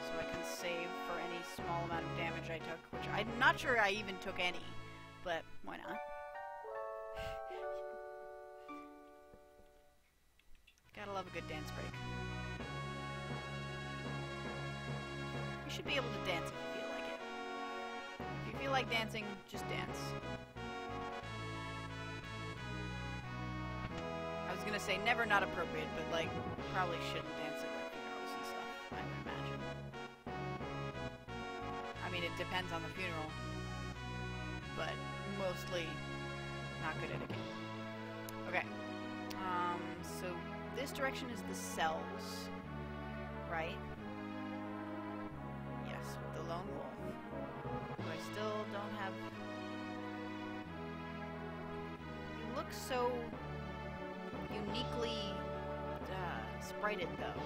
So I can save for any small amount of damage I took, which I'm not sure I even took any, but why not? Gotta love a good dance break. You should be able to dance if you feel like it. If you feel like dancing, just dance. I was gonna say never not appropriate, but like probably shouldn't dance at like funerals and stuff, I would imagine. I mean, it depends on the funeral, but mostly Not good at a game. Okay. So this direction is the cells, right? Yes, with the lone wolf. I still don't have... You look so uniquely sprited, though.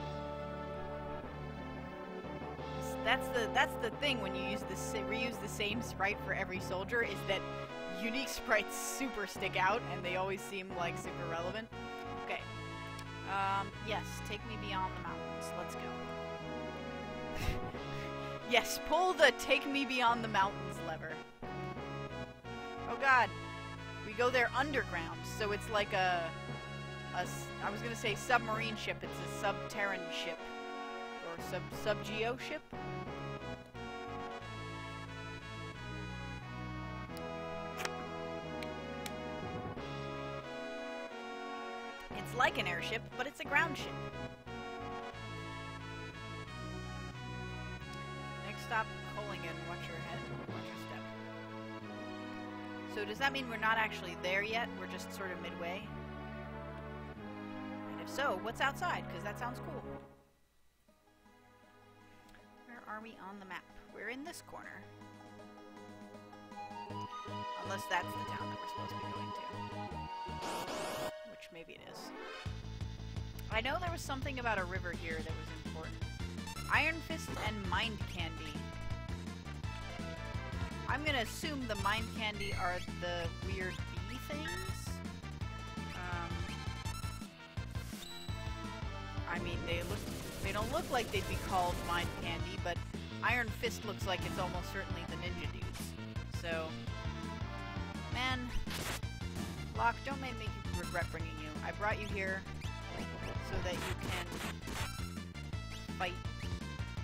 That's the thing when you reuse the same sprite for every soldier, is that unique sprites super stick out and they always seem like super relevant. Okay. Yes, take me beyond the mountains. Let's go. Yes, pull the take me beyond the mountains lever. Oh god. We go there underground, so it's like I was gonna say submarine ship, it's a subterran ship. Or sub-geo ship? It's like an airship, but it's a ground ship. Next stop, Collingen. Watch your head. Watch your step. So does that mean we're not actually there yet? We're just sort of midway? And if so, what's outside? Because that sounds cool. Are we on the map? We're in this corner. Unless that's the town that we're supposed to be going to. Which maybe it is. I know there was something about a river here that was important. Iron Fist and Mind Candy. I'm gonna assume the Mind Candy are the weird bee things? I mean, they don't look like they'd be called Mind Candy, but Iron Fist looks like it's almost certainly the ninja dudes. So, man, Locke, don't make me regret bringing you. I brought you here so that you can fight,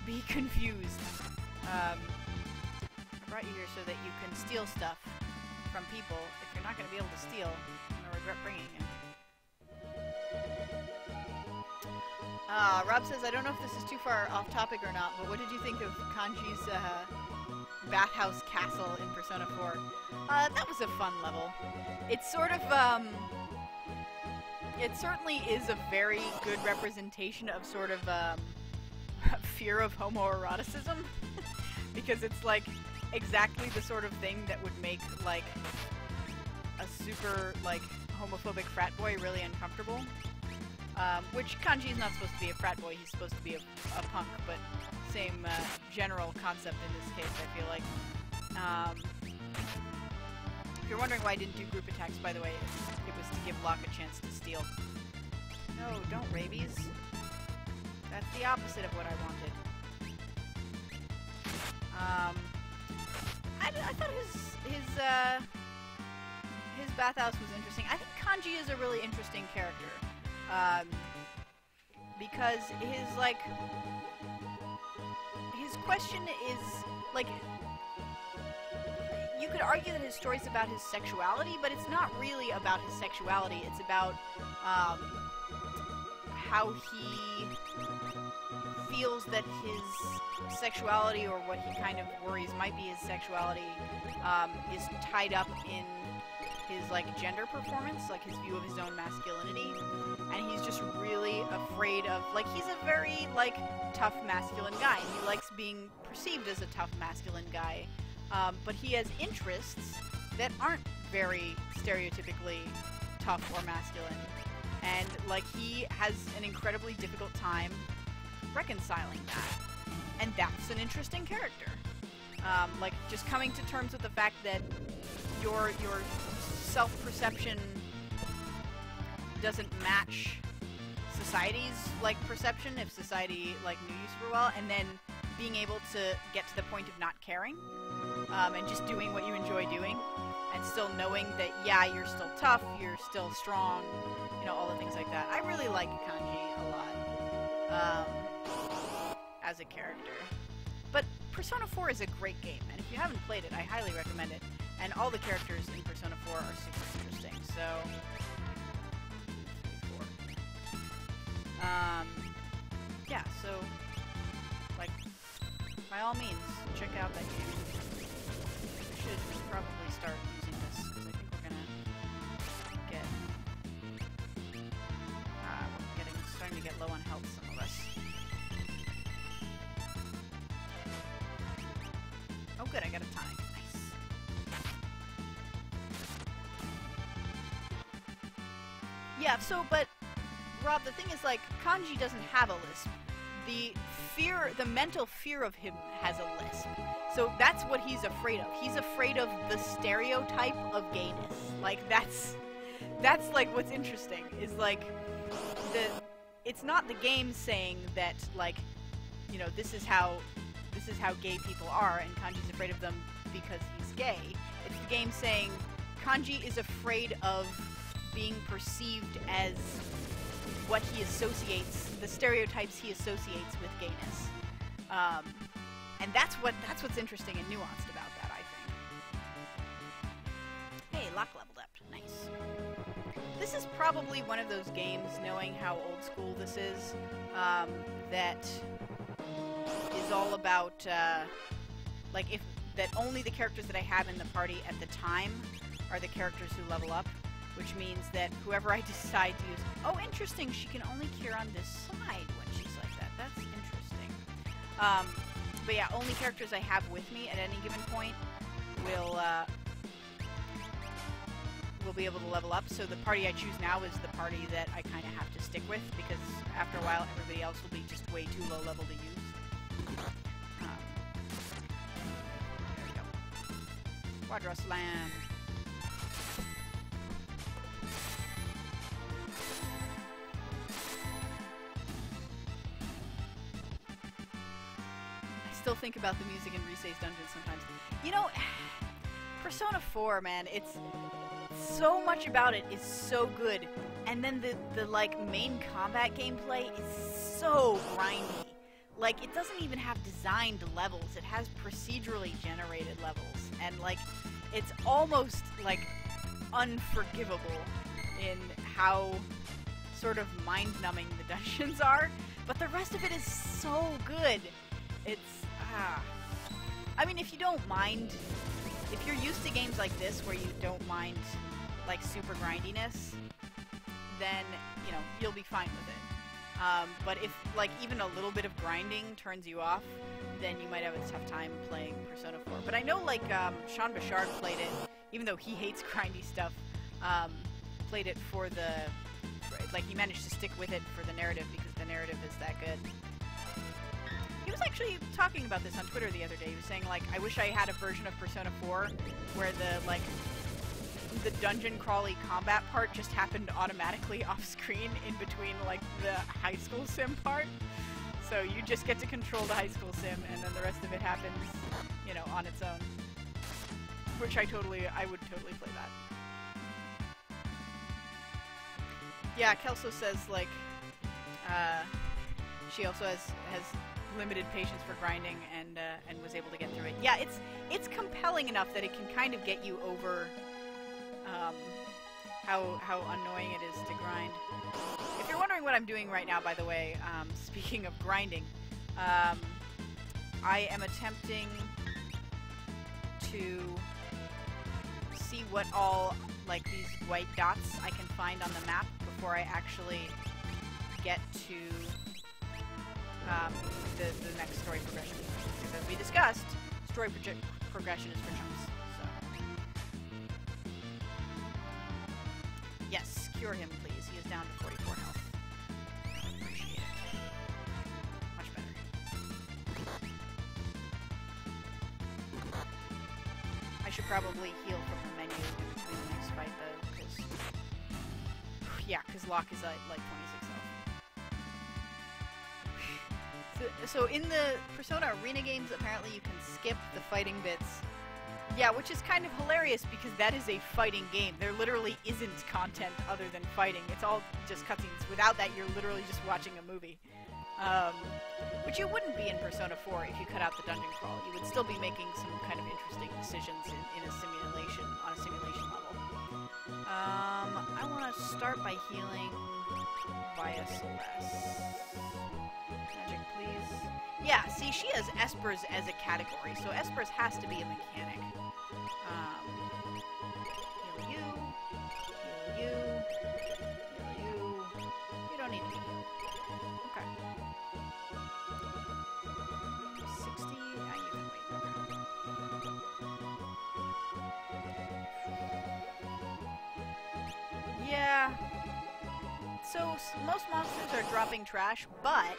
be confused. I brought you here so that you can steal stuff from people. If you're not going to be able to steal, I'm going to regret bringing you. Rob says, I don't know if this is too far off topic or not, but what did you think of Kanji's bathhouse castle in Persona 4? That was a fun level. It's sort of, it certainly is a very good representation of sort of, fear of homoeroticism. Because it's, like, exactly the sort of thing that would make, like, a super, like, homophobic frat boy really uncomfortable. Which Kanji's not supposed to be a frat boy, he's supposed to be a punk, but same general concept in this case, I feel like. If you're wondering why I didn't do group attacks, by the way, it was to give Locke a chance to steal. No, don't rabies. That's the opposite of what I wanted. I thought his bathhouse was interesting. I think Kanji is a really interesting character. Because his question is, like, you could argue that his story's about his sexuality, but it's not really about his sexuality, it's about, how he feels that his sexuality, or what he kind of worries might be his sexuality, is tied up in his, like, gender performance, like his view of his own masculinity, and he's just really afraid of, like, he's a very, like, tough masculine guy, and he likes being perceived as a tough masculine guy, but he has interests that aren't very stereotypically tough or masculine, and, like, he has an incredibly difficult time reconciling that, and that's an interesting character. Like, just coming to terms with the fact that your self-perception doesn't match society's, like, perception, if society, like, knew you super well, and then being able to get to the point of not caring, and just doing what you enjoy doing, and still knowing that, yeah, you're still tough, you're still strong, you know, all the things like that. I really like Kanji a lot, as a character. But Persona 4 is a great game, and if you haven't played it, I highly recommend it. And all the characters in Persona 4 are super interesting, so... yeah, so, like, by all means, check out that game. We should probably start using this, because I think we're gonna good, I got a tonic. Nice. Yeah, so, but, Rob, the thing is, like, Kanji doesn't have a lisp. The mental fear of him has a lisp. So that's what he's afraid of. He's afraid of the stereotype of gayness. Like, that's like, what's interesting, is, like, it's not the game saying that, like, you know, this is how gay people are, and Kanji's afraid of them because he's gay. It's the game saying Kanji is afraid of being perceived as what he associates, the stereotypes he associates with gayness. And that's what's interesting and nuanced about that, I think. Hey, Locke leveled up. Nice. This is probably one of those games, knowing how old school this is, that is all about, like, that only the characters that I have in the party at the time are the characters who level up, which means that whoever I decide to use... Oh, interesting, she can only cure on this side when she's like that. That's interesting. But yeah, only characters I have with me at any given point will be able to level up. So the party I choose now is the party that I kind of have to stick with, because after a while everybody else will be just way too low level to use. There we go. Quadra Slam. Still think about the music in Risei's dungeons sometimes. You know, Persona 4, man, it's so much about it is so good, and then the like main combat gameplay is so grindy. Like, it doesn't even have designed levels. It has procedurally generated levels, and like it's almost like unforgivable in how sort of mind-numbing the dungeons are, but the rest of it is so good. It's I mean, if you don't mind, if you're used to games like this where you don't mind, like, super grindiness, then, you know, you'll be fine with it. But if, like, even a little bit of grinding turns you off, then you might have a tough time playing Persona 4. But I know, like, Sean Bashard played it, even though he hates grindy stuff, played it for the, like, he managed to stick with it for the narrative because the narrative is that good. He was actually talking about this on Twitter the other day. He was saying, like, I wish I had a version of Persona 4 where the dungeon crawly combat part just happened automatically off screen in between, like, the high school sim part. So you just get to control the high school sim, and then the rest of it happens, you know, on its own. Which I would totally play that. Yeah, Kelso says, like, she also has limited patience for grinding and was able to get through it. Yeah, it's compelling enough that it can kind of get you over how annoying it is to grind. If you're wondering what I'm doing right now, by the way, speaking of grinding, I am attempting to see what all, like, these white dots I can find on the map before I actually get to the next story progression. Because as we discussed, story progression is for chumps. So. Yes, cure him, please. He is down to 44 health. Appreciate it. Much better. I should probably heal from the menu in between the next fight, though, because... Yeah, because Locke is at, like, 26 health. So in the Persona Arena games, apparently you can skip the fighting bits. Yeah, which is kind of hilarious because that is a fighting game. There literally isn't content other than fighting. It's all just cutscenes. Without that, you're literally just watching a movie. Which you wouldn't be in Persona 4 if you cut out the dungeon crawl. You would still be making some kind of interesting decisions on a simulation level. I want to start by healing via Celeste. Magic, please. Yeah, see, she has Espers as a category, so Espers has to be a mechanic. Heal you. Heal you. Heal you. You don't need to heal. Okay. 60? You can wait. Okay. So most monsters are dropping trash, but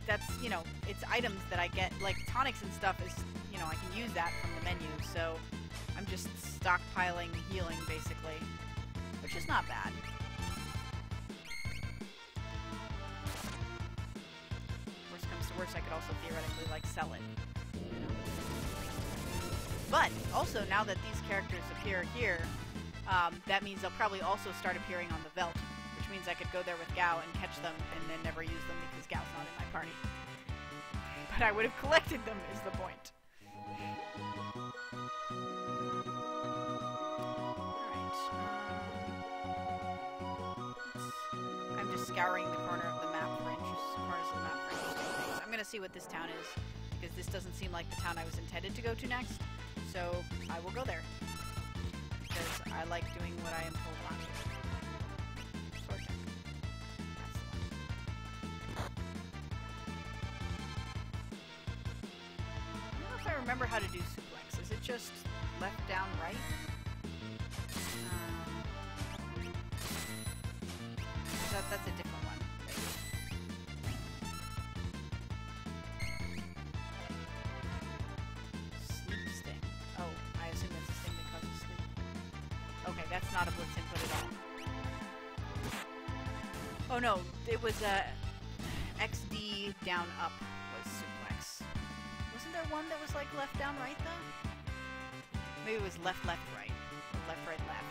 that's, you know, it's items that I get, like tonics and stuff is, you know, I can use that from the menu, so I'm just stockpiling healing, basically, which is not bad. Worst comes to worst, I could also theoretically, like, sell it, you know? But, also, now that these characters appear here, that means they'll probably also start appearing on the Veldt, which means I could go there with Gao and catch them and then never use them because Gao's not in my party. But I would have collected them, is the point. Alright. I'm just scouring the corner of the map for corners of the map for interesting things. I'm gonna see what this town is, because this doesn't seem like the town I was intended to go to next, so I will go there. Because I like doing what I am told not to. Sword check. That's the one. I don't know if I remember how to do suplex. Is it just left, down, right? That's a different one. Sleep sting. Oh, I assume that's a sting that causes sleep. Okay, that's not a blitz input at all. Oh no, it was XD down up was suplex. Wasn't there one that was like left down right though? Maybe it was left left right. Or left right left.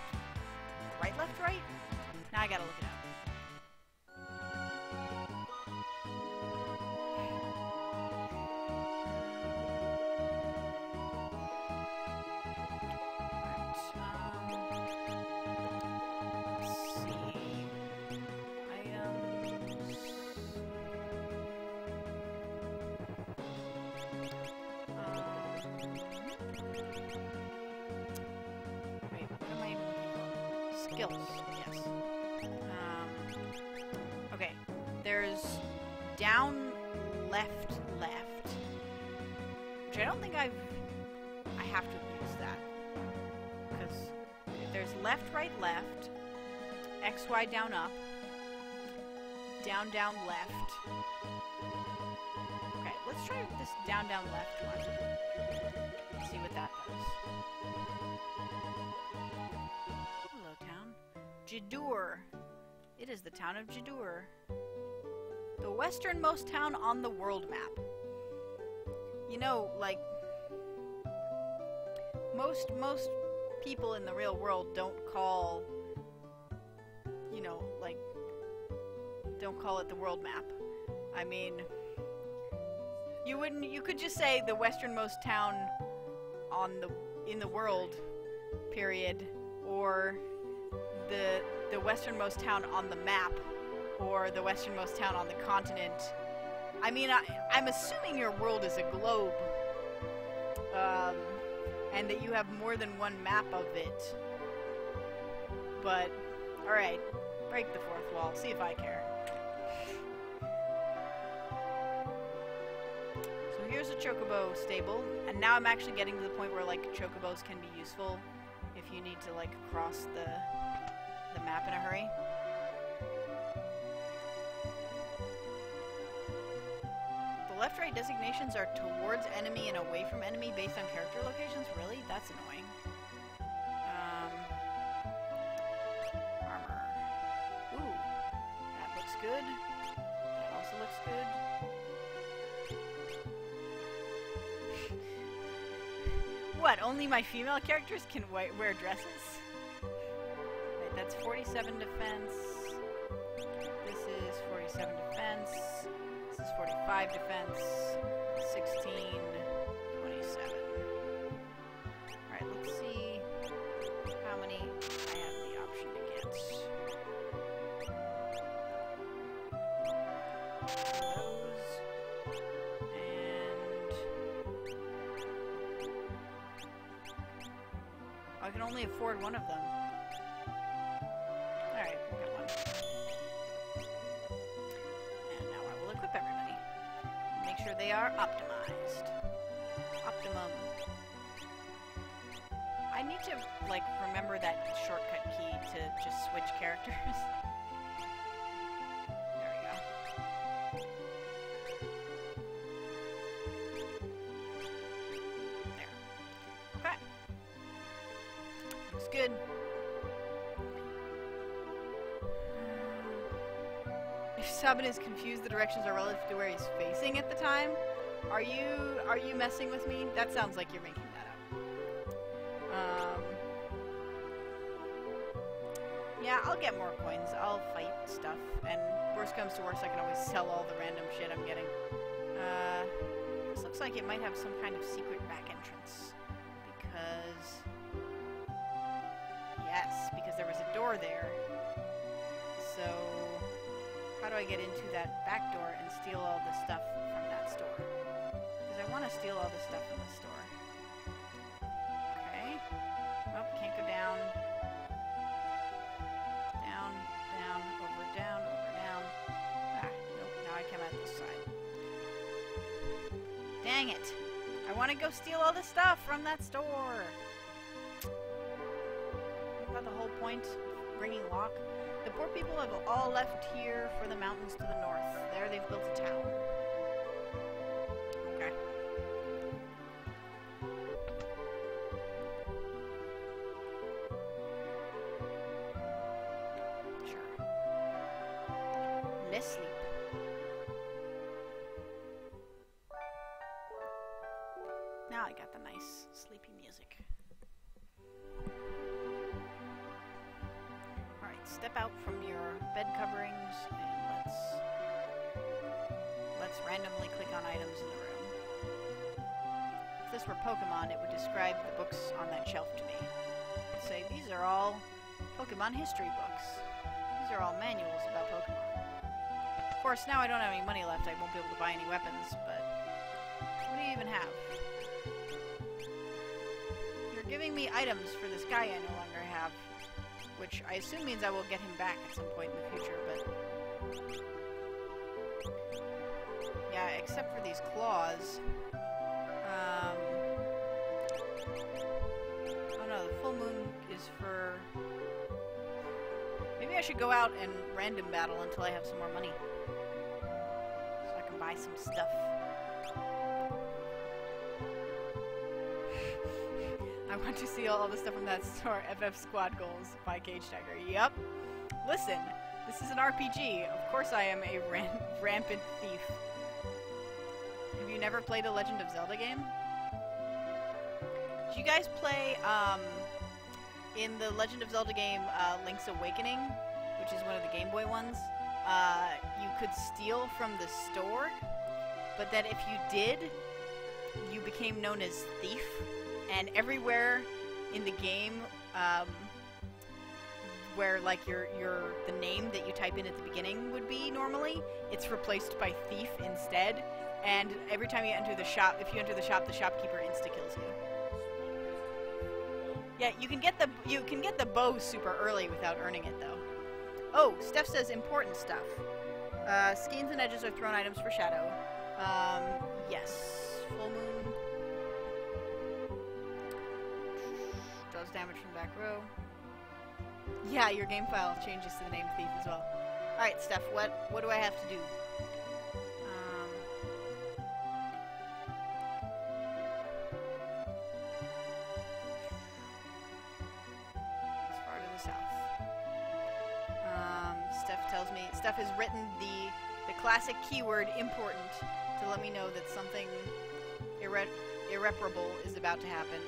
Right left right? Now I gotta look it up. Skills, yes. Okay, there's down, left, left, which I don't think I have to use that, because there's left, right, left, X, Y, down, up, down, down, left. Okay, let's try this down, down, left one. Let's see what that does. Jidur. It is the town of Jidur. The westernmost town on the world map. You know, like, most people in the real world don't call, you know, like, don't call it the world map. I mean, you could just say the westernmost town in the world, period, or the westernmost town on the map, or the westernmost town on the continent. I mean, I'm assuming your world is a globe, and that you have more than one map of it. But, alright, break the fourth wall, see if I care. So here's a chocobo stable, and now I'm actually getting to the point where, like, chocobos can be useful if you need to, like, cross the map in a hurry. The left-right designations are towards enemy and away from enemy based on character locations? Really? That's annoying. Armor. Ooh. That looks good. That also looks good. What? Only my female characters can wear dresses? That's 47 defense. This is 47 defense. This is 45 defense. 16, 27. Alright, let's see how many I have the option to get. Those. And I can only afford one of them. Alright, we got one. And now I will equip everybody. Make sure they are optimized. Optimum. I I need to, like, remember that shortcut key to just switch characters. There we go. There. Okay. Looks good. If Sabin is confused, the directions are relative to where he's facing at the time. Are you messing with me? That sounds like you're making that up. Yeah, I'll get more coins. I'll fight stuff, and worst comes to worst, I can always sell all the random shit I'm getting. This looks like it might have some kind of secret back entrance, because yes, because there was a door there. So how do I get into that back door and steal all the stuff from that store? Because I want to steal all the stuff from the store. Okay. Oh, can't go down. Down, down, over, down, over, down. Ah, nope, now I come out this side. Dang it! I want to go steal all the stuff from that store! Isn't that the whole point of bringing Locke? The poor people have all left here for the mountains to the north. There they've built a town. Okay. Sure. Let's sleep. Now I got the nice sleepy music. Step out from your bed coverings and let's randomly click on items in the room. If this were Pokemon, it would describe the books on that shelf to me. It'd say, these are all Pokemon history books. These are all manuals about Pokemon. Of course, now I don't have any money left, I won't be able to buy any weapons, but what do you even have? You're giving me items for this guy I no longer have. Which I assume means I will get him back at some point in the future, but... yeah, except for these claws. Oh no, the full moon is for... maybe I should go out and random battle until I have some more money. So I can buy some stuff. I want to see all the stuff from that store. FF Squad Goals by Kagedtiger. Yep. Listen, this is an RPG. Of course I am a rampant thief. Have you never played a Legend of Zelda game? Did you guys play, in the Legend of Zelda game, Link's Awakening, which is one of the Game Boy ones? You could steal from the store, but that if you did, you became known as Thief. And everywhere in the game, where like the name that you type in at the beginning would be normally, it's replaced by Thief instead. And every time you enter the shop, if you enter the shopkeeper insta-kills you. Yeah, you can get the bow super early without earning it though. Oh, Steph says important stuff. Skeins and edges are thrown items for shadow. Yes. Full moon. Does damage from the back row. Yeah, your game file changes to the name Thief as well. Alright, Steph, what do I have to do? As far to the south. Steph tells me, Steph has written the classic keyword important to let me know that something irreparable is about to happen.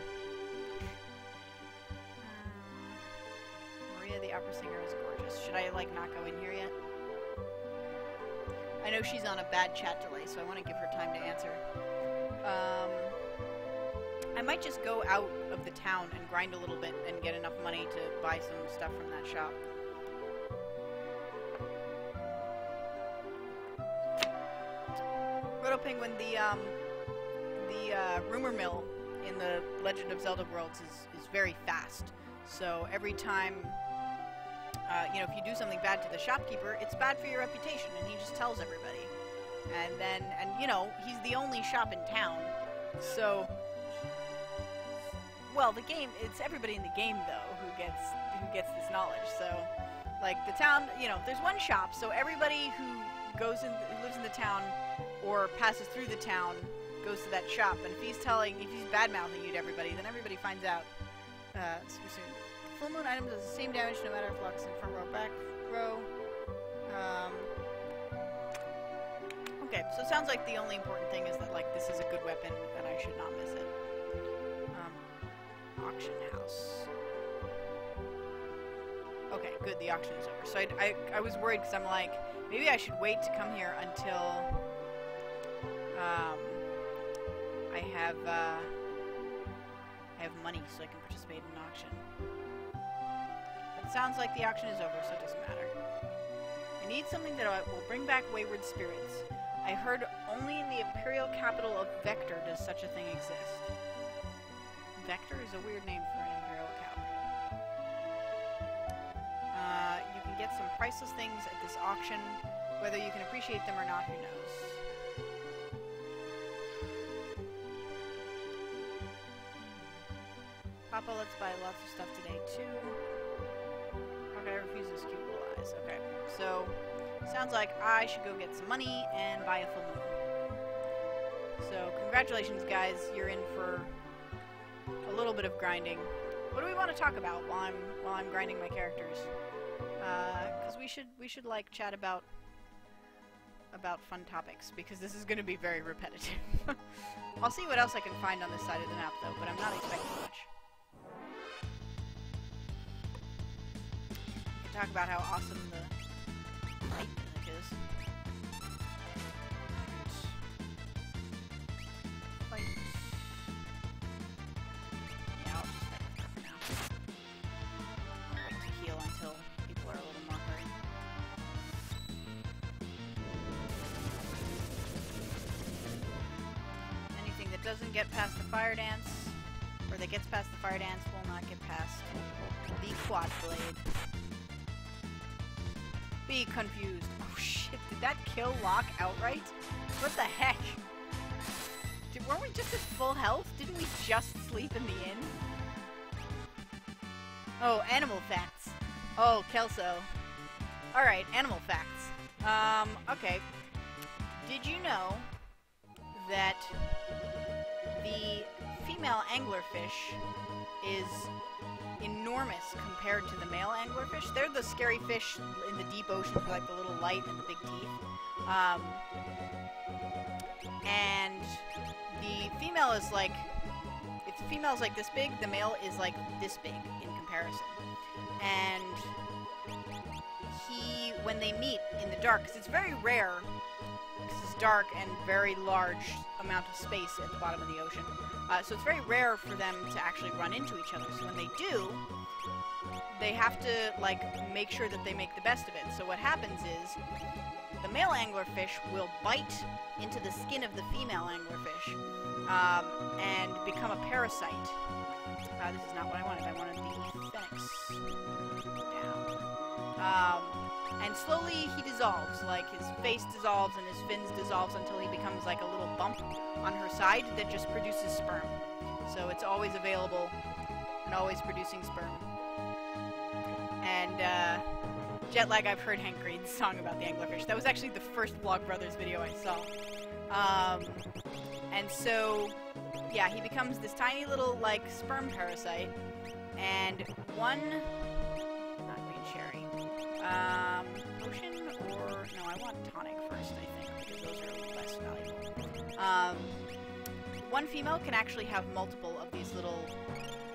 The opera singer is gorgeous. Should I, like, not go in here yet? I know she's on a bad chat delay, so I want to give her time to answer. I might just go out of the town and grind a little bit and get enough money to buy some stuff from that shop. Roto Penguin, the rumor mill in the Legend of Zelda worlds is very fast. So every time... you know, if you do something bad to the shopkeeper, it's bad for your reputation, and he just tells everybody. And you know, he's the only shop in town, so... well, the game, it's everybody in the game, though, who gets this knowledge. So, like, the town, you know, there's one shop, so everybody who lives in the town or passes through the town goes to that shop, and if he's bad-mouthing you to everybody, then everybody finds out. Super soon. Full moon item does the same damage no matter if locks in front row, back row. Okay, so it sounds like the only important thing is that, like, this is a good weapon, and I should not miss it. Auction house. Okay, good, the auction is over. So I was worried, because I'm like, maybe I should wait to come here until, I have money so I can participate in an auction. But it sounds like the auction is over, so it doesn't matter. I need something that will bring back wayward spirits. I heard only in the imperial capital of Vector does such a thing exist. Vector is a weird name for an imperial capital. You can get some priceless things at this auction. Whether you can appreciate them or not, who knows? Papa, let's buy lots of stuff today, too. Okay, I refuse this cute little eyes. Okay, so sounds like I should go get some money and buy a full moon. So, congratulations, guys. You're in for a little bit of grinding. What do we want to talk about while I'm grinding my characters? Because we should like chat about fun topics, because this is going to be very repetitive. I'll see what else I can find on this side of the map, though, but I'm not expecting much. We can talk about how awesome the fight music is. Fight. Yeah, I'll just head there for now. I'll wait to heal until people are a little more hurried. Anything that doesn't get past the fire dance, or that gets past the fire dance, will not get past the quad blade. Be confused. Oh shit, did that kill Locke outright? What the heck? Weren't we just at full health? Didn't we just sleep in the inn? Oh, animal facts. Oh, Kelso. Alright, animal facts. Okay. Did you know that the female anglerfish is enormous compared to the male anglerfish? They're the scary fish in the deep ocean with like the little light and the big teeth. And the female is like, if the female is like this big, the male is like this big in comparison. And when they meet in the dark, because it's very rare, because it's dark and very large amount of space at the bottom of the ocean. So it's very rare for them to actually run into each other. So when they do, they have to, like, make sure that they make the best of it. So what happens is, the male anglerfish will bite into the skin of the female anglerfish, and become a parasite. This is not what I wanted. I wanted the Phoenix down. And slowly he dissolves. Like, his face dissolves and his fins dissolves until he becomes like a little bump on her side that just produces sperm. So it's always available and always producing sperm. And, Jetlag, I've heard Hank Green's song about the anglerfish. That was actually the first Vlogbrothers video I saw. And so, yeah, he becomes this tiny little, like, sperm parasite. And one... not green cherry. Potion or... no, I want tonic first, I think, because those are less valuable. One female can actually have multiple of these little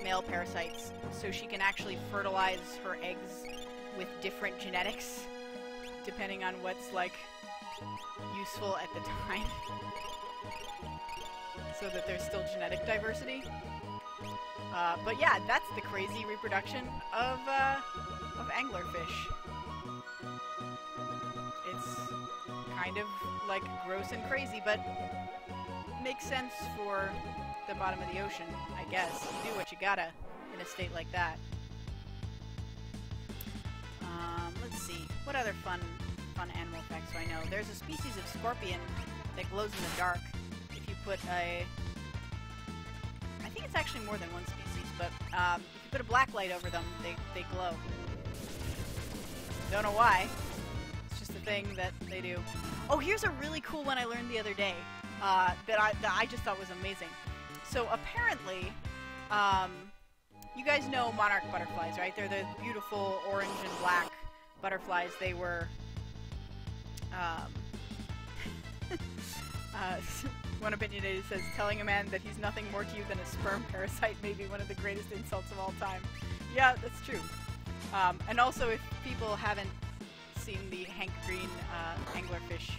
male parasites, so she can actually fertilize her eggs with different genetics, depending on what's, like, useful at the time. So that there's still genetic diversity. But yeah, that's the crazy reproduction of anglerfish. It's kind of, like, gross and crazy, but makes sense for the bottom of the ocean, I guess. You do what you gotta in a state like that. Let's see. What other fun animal facts do I know? There's a species of scorpion that glows in the dark. If you put a... I think it's actually more than one species, but if you put a black light over them, they glow. Don't know why. It's just a thing that they do. Oh, here's a really cool one I learned the other day that I just thought was amazing. So apparently, you guys know monarch butterflies, right? They're the beautiful orange and black butterflies. They were, one opinionated says, telling a man that he's nothing more to you than a sperm parasite may be one of the greatest insults of all time. Yeah, that's true. And also, if people haven't seen the Hank Green anglerfish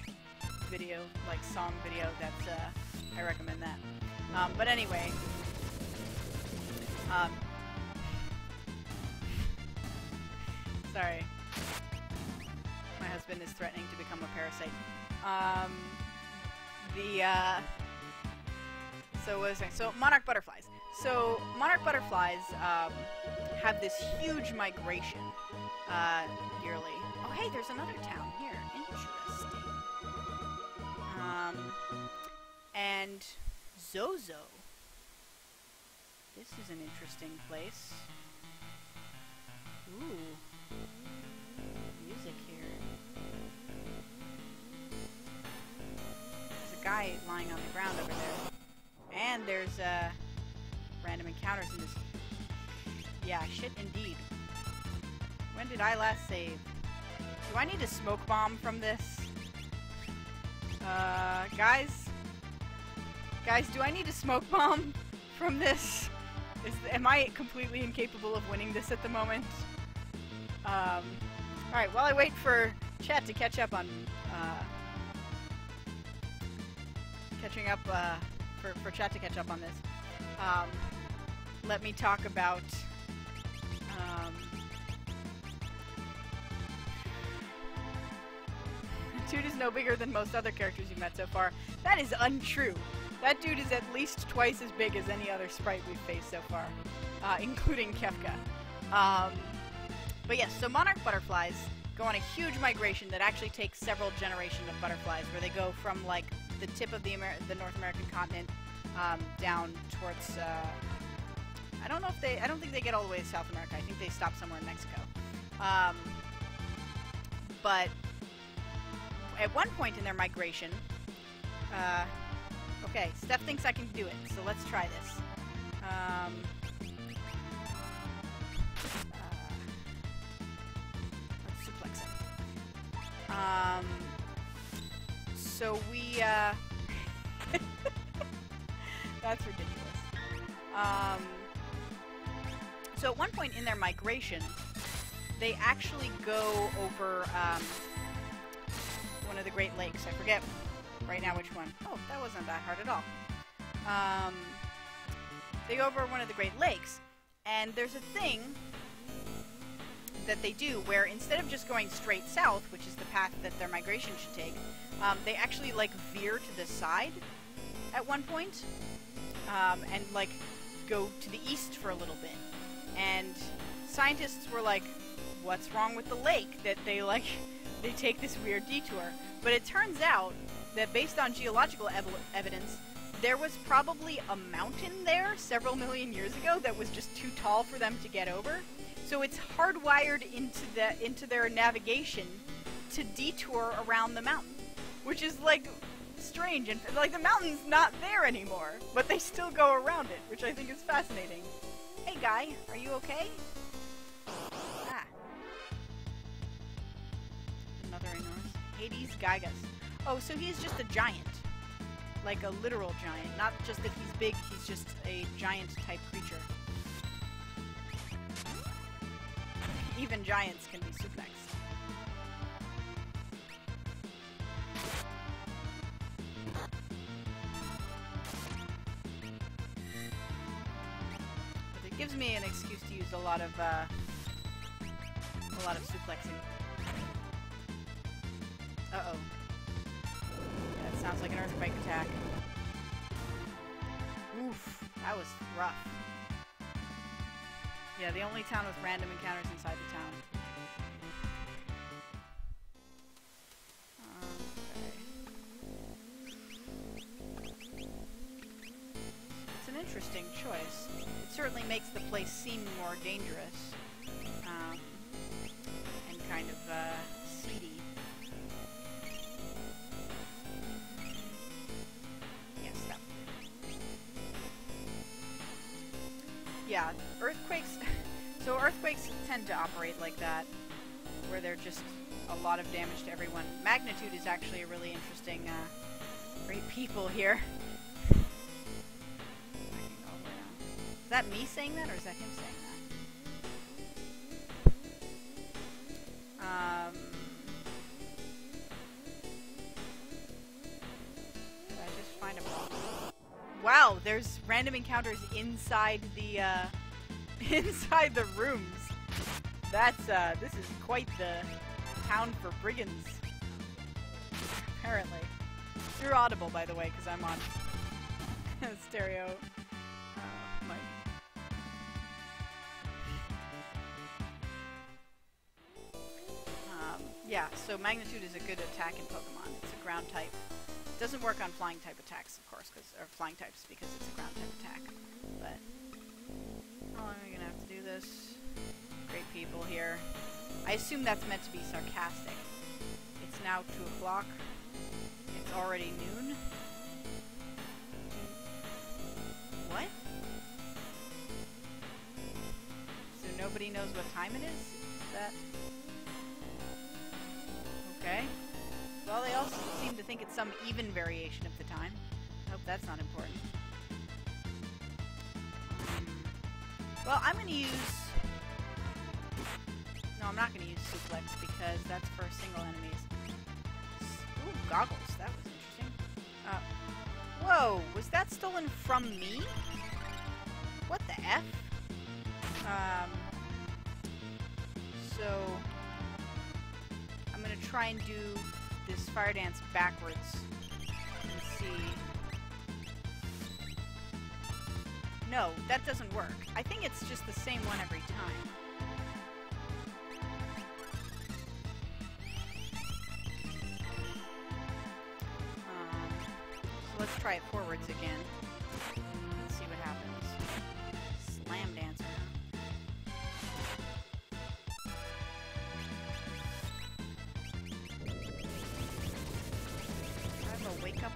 video, like song video, that's, I recommend that. But anyway, sorry. My husband is threatening to become a parasite. So what was I saying? So monarch butterflies. So monarch butterflies have this huge migration yearly. Oh, hey, there's another town here. Interesting. And Zozo. This is an interesting place. Ooh. Music here. There's a guy lying on the ground over there. And there's random encounters in this. Yeah, shit indeed. When did I last save? Do I need a smoke bomb from this? Guys, do I need a smoke bomb from this? Am I completely incapable of winning this at the moment? Alright, while I wait for chat to catch up on, for chat to catch up on this, let me talk about, Dude is no bigger than most other characters you've met so far. That is untrue. That dude is at least twice as big as any other sprite we've faced so far, including Kefka. But yes, so monarch butterflies go on a huge migration that actually takes several generations of butterflies, where they go from like the tip of the North American continent down towards. I don't think they get all the way to South America. I think they stop somewhere in Mexico. But at one point in their migration, okay, Steph thinks I can do it, so let's try this. Let's suplex it. So we, that's ridiculous. So at one point in their migration, they actually go over, one of the Great Lakes. I forget right now which one. Oh, that wasn't that hard at all. They go over one of the Great Lakes, and there's a thing that they do where instead of just going straight south, which is the path that their migration should take, they actually like veer to the side at one point, and like go to the east for a little bit. And scientists were like, what's wrong with the lake that they like they take this weird detour? But it turns out that based on geological evidence, there was probably a mountain there several million years ago that was just too tall for them to get over. So it's hardwired into their navigation to detour around the mountain, which is like strange, and like the mountain's not there anymore, but they still go around it, which I think is fascinating. Hey guy, are you okay? Ah. Another enormous Hades Gygas. Oh, so he's just a giant. Like a literal giant. Not just that he's big, he's just a giant type creature. Even giants can be suplexed. But it gives me an excuse to use a lot of suplexing. Uh-oh. That sounds like an earthquake attack. Oof, that was rough. Yeah, the only town with random encounters inside the town. Okay. It's an interesting choice. It certainly makes the place seem more dangerous. And kind of, seedy. Yes, that would. Yeah, earthquakes... So earthquakes tend to operate like that, where they're just a lot of damage to everyone. Magnitude is actually a really interesting, great people here. Is that me saying that, or is that him saying that? Did I just find a problem? Wow, there's random encounters inside the, inside the rooms. That's, this is quite the town for brigands. Apparently. You're audible, by the way, because I'm on stereo mic. Yeah, so Magnitude is a good attack in Pokemon. It's a ground type. It doesn't work on flying type attacks, of course, or flying types, because it's a ground type attack. But how long are we gonna have to do this? Great people here. I assume that's meant to be sarcastic. It's now 2 o'clock. It's already noon. What? So nobody knows what time it is? Is that... Okay. Well, they also seem to think it's some even variation of the time. I hope that's not important. Well, I'm gonna use... No, I'm not gonna use Suplex because that's for single enemies. Ooh, goggles. That was interesting. Whoa! Was that stolen from me? What the F? So... I'm gonna try and do this fire dance backwards and see... No, that doesn't work. I think it's just the same one every time. So let's try it forwards again. Let's see what happens. Slam dancer. Do I have a wake up?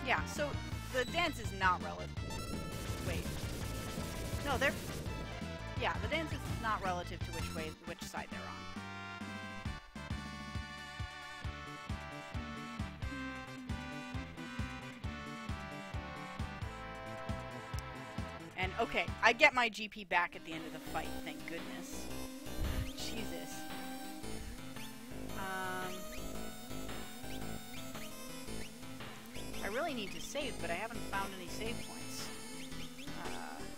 Yeah, so the dance is not relative. Wait. No, they're... Yeah, the dance is not relative to which side they're on. And, okay, I get my GP back at the end of the fight, thank goodness. Jesus. I really need to save, but I haven't found any save points.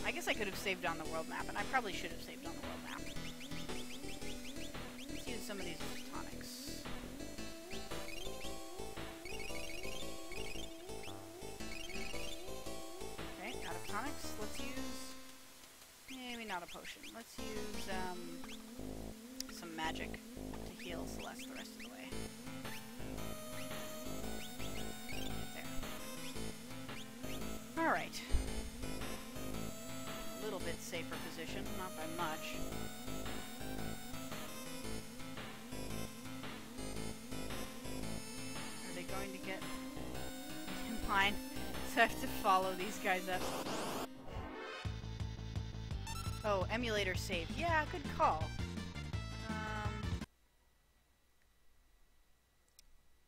I guess I could have saved on the world map, and I probably should have saved on the world map. Let's use some of these tonics. Okay, out of tonics. Let's use... Maybe not a potion. Let's use, some magic to heal Celeste the rest of the way. Alright. A little bit safer position, not by much. Are they going to get in line? So I have to follow these guys up. Oh, emulator save. Yeah, good call.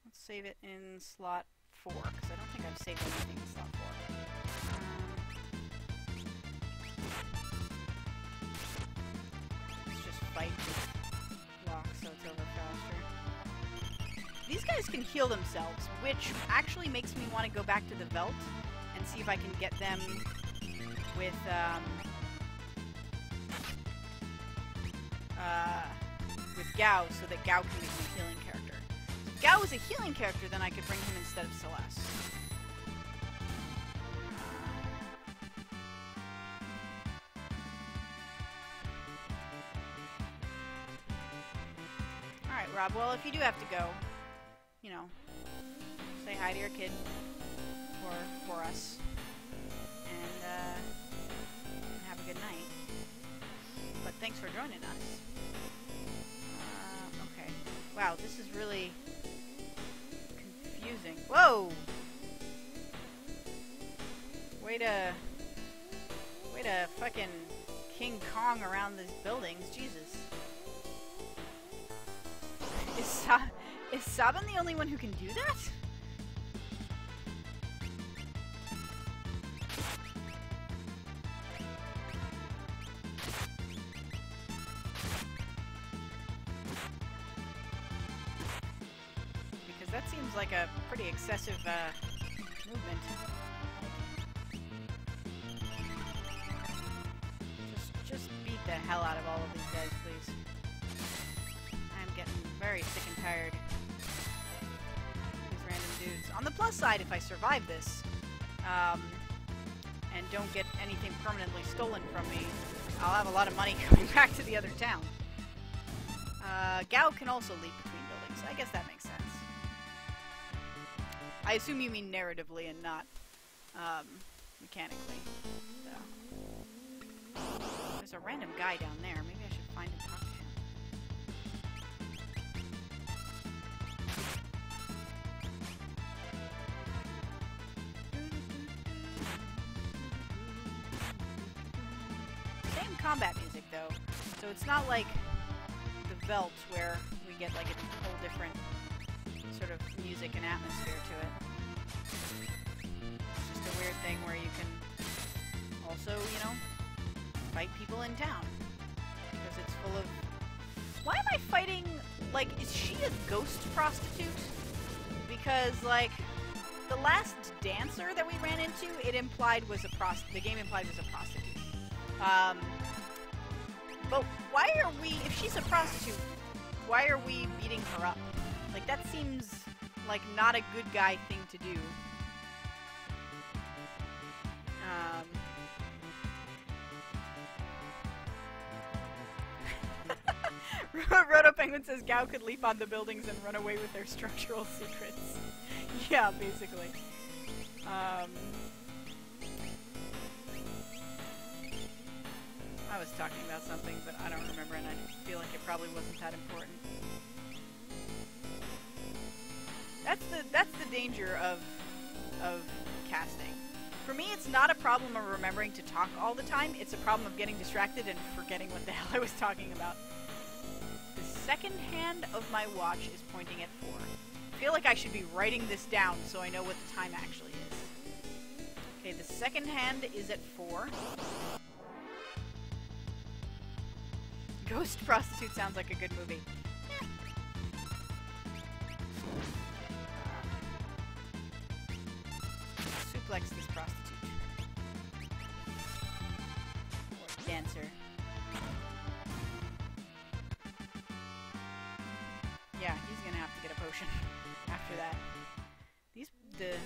Let's save it in slot 4, because I don't think I've saved anything in slot 4. Let's just fight this lock so it's over faster. These guys can heal themselves, which actually makes me want to go back to the Veld and see if I can get them with, Gao, so that Gao can become a healing character. If Gao is a healing character, then I could bring him instead of Celeste. Alright, Rob, well, if you do have to go, you know, say hi to your kid for us. And have a good night. But thanks for joining us. Okay. Wow, this is really confusing. Whoa! Way to fucking King Kong around these buildings. Jesus. Is Sabin the only one who can do that? Because that seems like a pretty excessive movement. Just beat the hell out of all of these guys, please. I'm getting very sick and tired of these random dudes. On the plus side, if I survive this, and don't get anything permanently stolen from me, I'll have a lot of money coming back to the other town. Gao can also leap between buildings. I guess that makes sense. I assume you mean narratively and not, mechanically. So. There's a random guy down there. Maybe I should find and talk to him. Same combat music, though. So it's not like the Veldt, where we get like a whole different sort of music and atmosphere to it. It's just a weird thing where you can also, you know, fight people in town. Because it's full of... Why am I fighting... Like, is she a ghost prostitute? Because, like, the last dancer that we ran into, it implied was a the game implied was a prostitute. But why are we... If she's a prostitute, why are we beating her up? Like, that seems like not a good guy thing to do. Roto Penguin says Gao could leap on the buildings and run away with their structural secrets. Yeah, basically. I was talking about something, but I don't remember, and I feel like it probably wasn't that important. That's the danger of casting. For me, it's not a problem of remembering to talk all the time. It's a problem of getting distracted and forgetting what the hell I was talking about. The second hand of my watch is pointing at 4. I feel like I should be writing this down so I know what the time actually is. Okay, the second hand is at 4. Ghost Prostitute sounds like a good movie. Suplex this prostitute. Or dancer. Yeah, he's gonna have to get a potion after that. The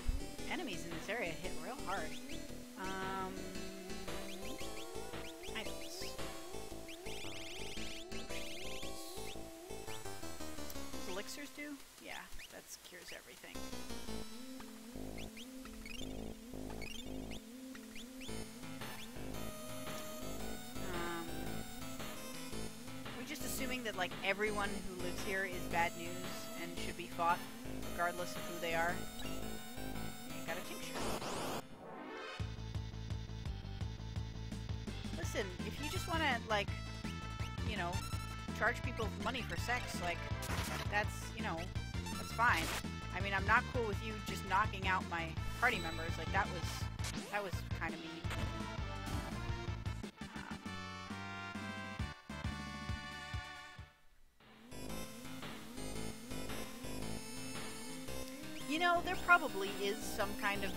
enemies in this area hit real hard. Items. Does elixirs do? Yeah, that cures everything. We're just assuming that like everyone who lives here is bad news and should be fought, regardless of who they are. You got a tincture. Listen, if you just want to, like, you know, charge people money for sex, like, that's, you know, that's fine. I mean, I'm not cool with you just knocking out my party members. Like, that was kind of mean. You know, there probably is some kind of,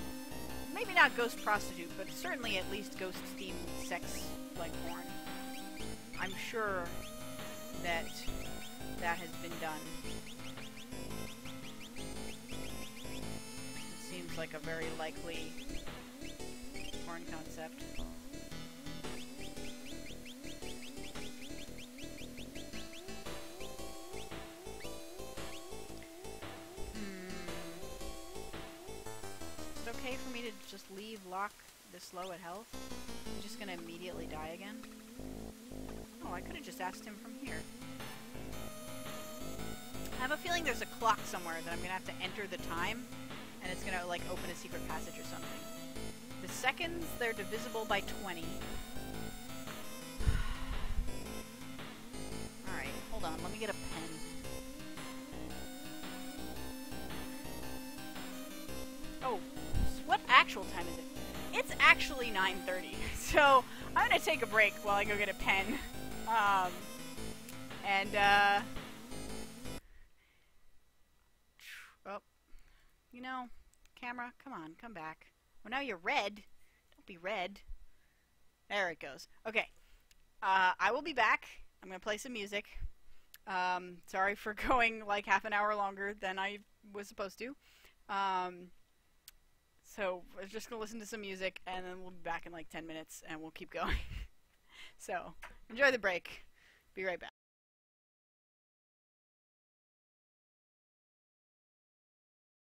maybe not ghost prostitute, but certainly at least ghost-themed sex, like, porn. I'm sure that that has been done. It seems like a very likely porn concept. to just leave Locke this low at health? He's just gonna immediately die again? Oh, I could have just asked him from here. I have a feeling there's a clock somewhere that I'm gonna have to enter the time, and it's gonna, like, open a secret passage or something. The seconds, they're divisible by 20. Alright, hold on, let me get a pen. Oh, what actual time is it? It's actually 9:30, so I'm gonna take a break while I go get a pen. Oh, you know, camera, come on, come back. Well, now you're red. Don't be red. There it goes. Okay, I will be back. I'm gonna play some music. Sorry for going like half an hour longer than I was supposed to. So we're just gonna listen to some music, and then we'll be back in like 10 minutes, and we'll keep going. So enjoy the break. Be right back.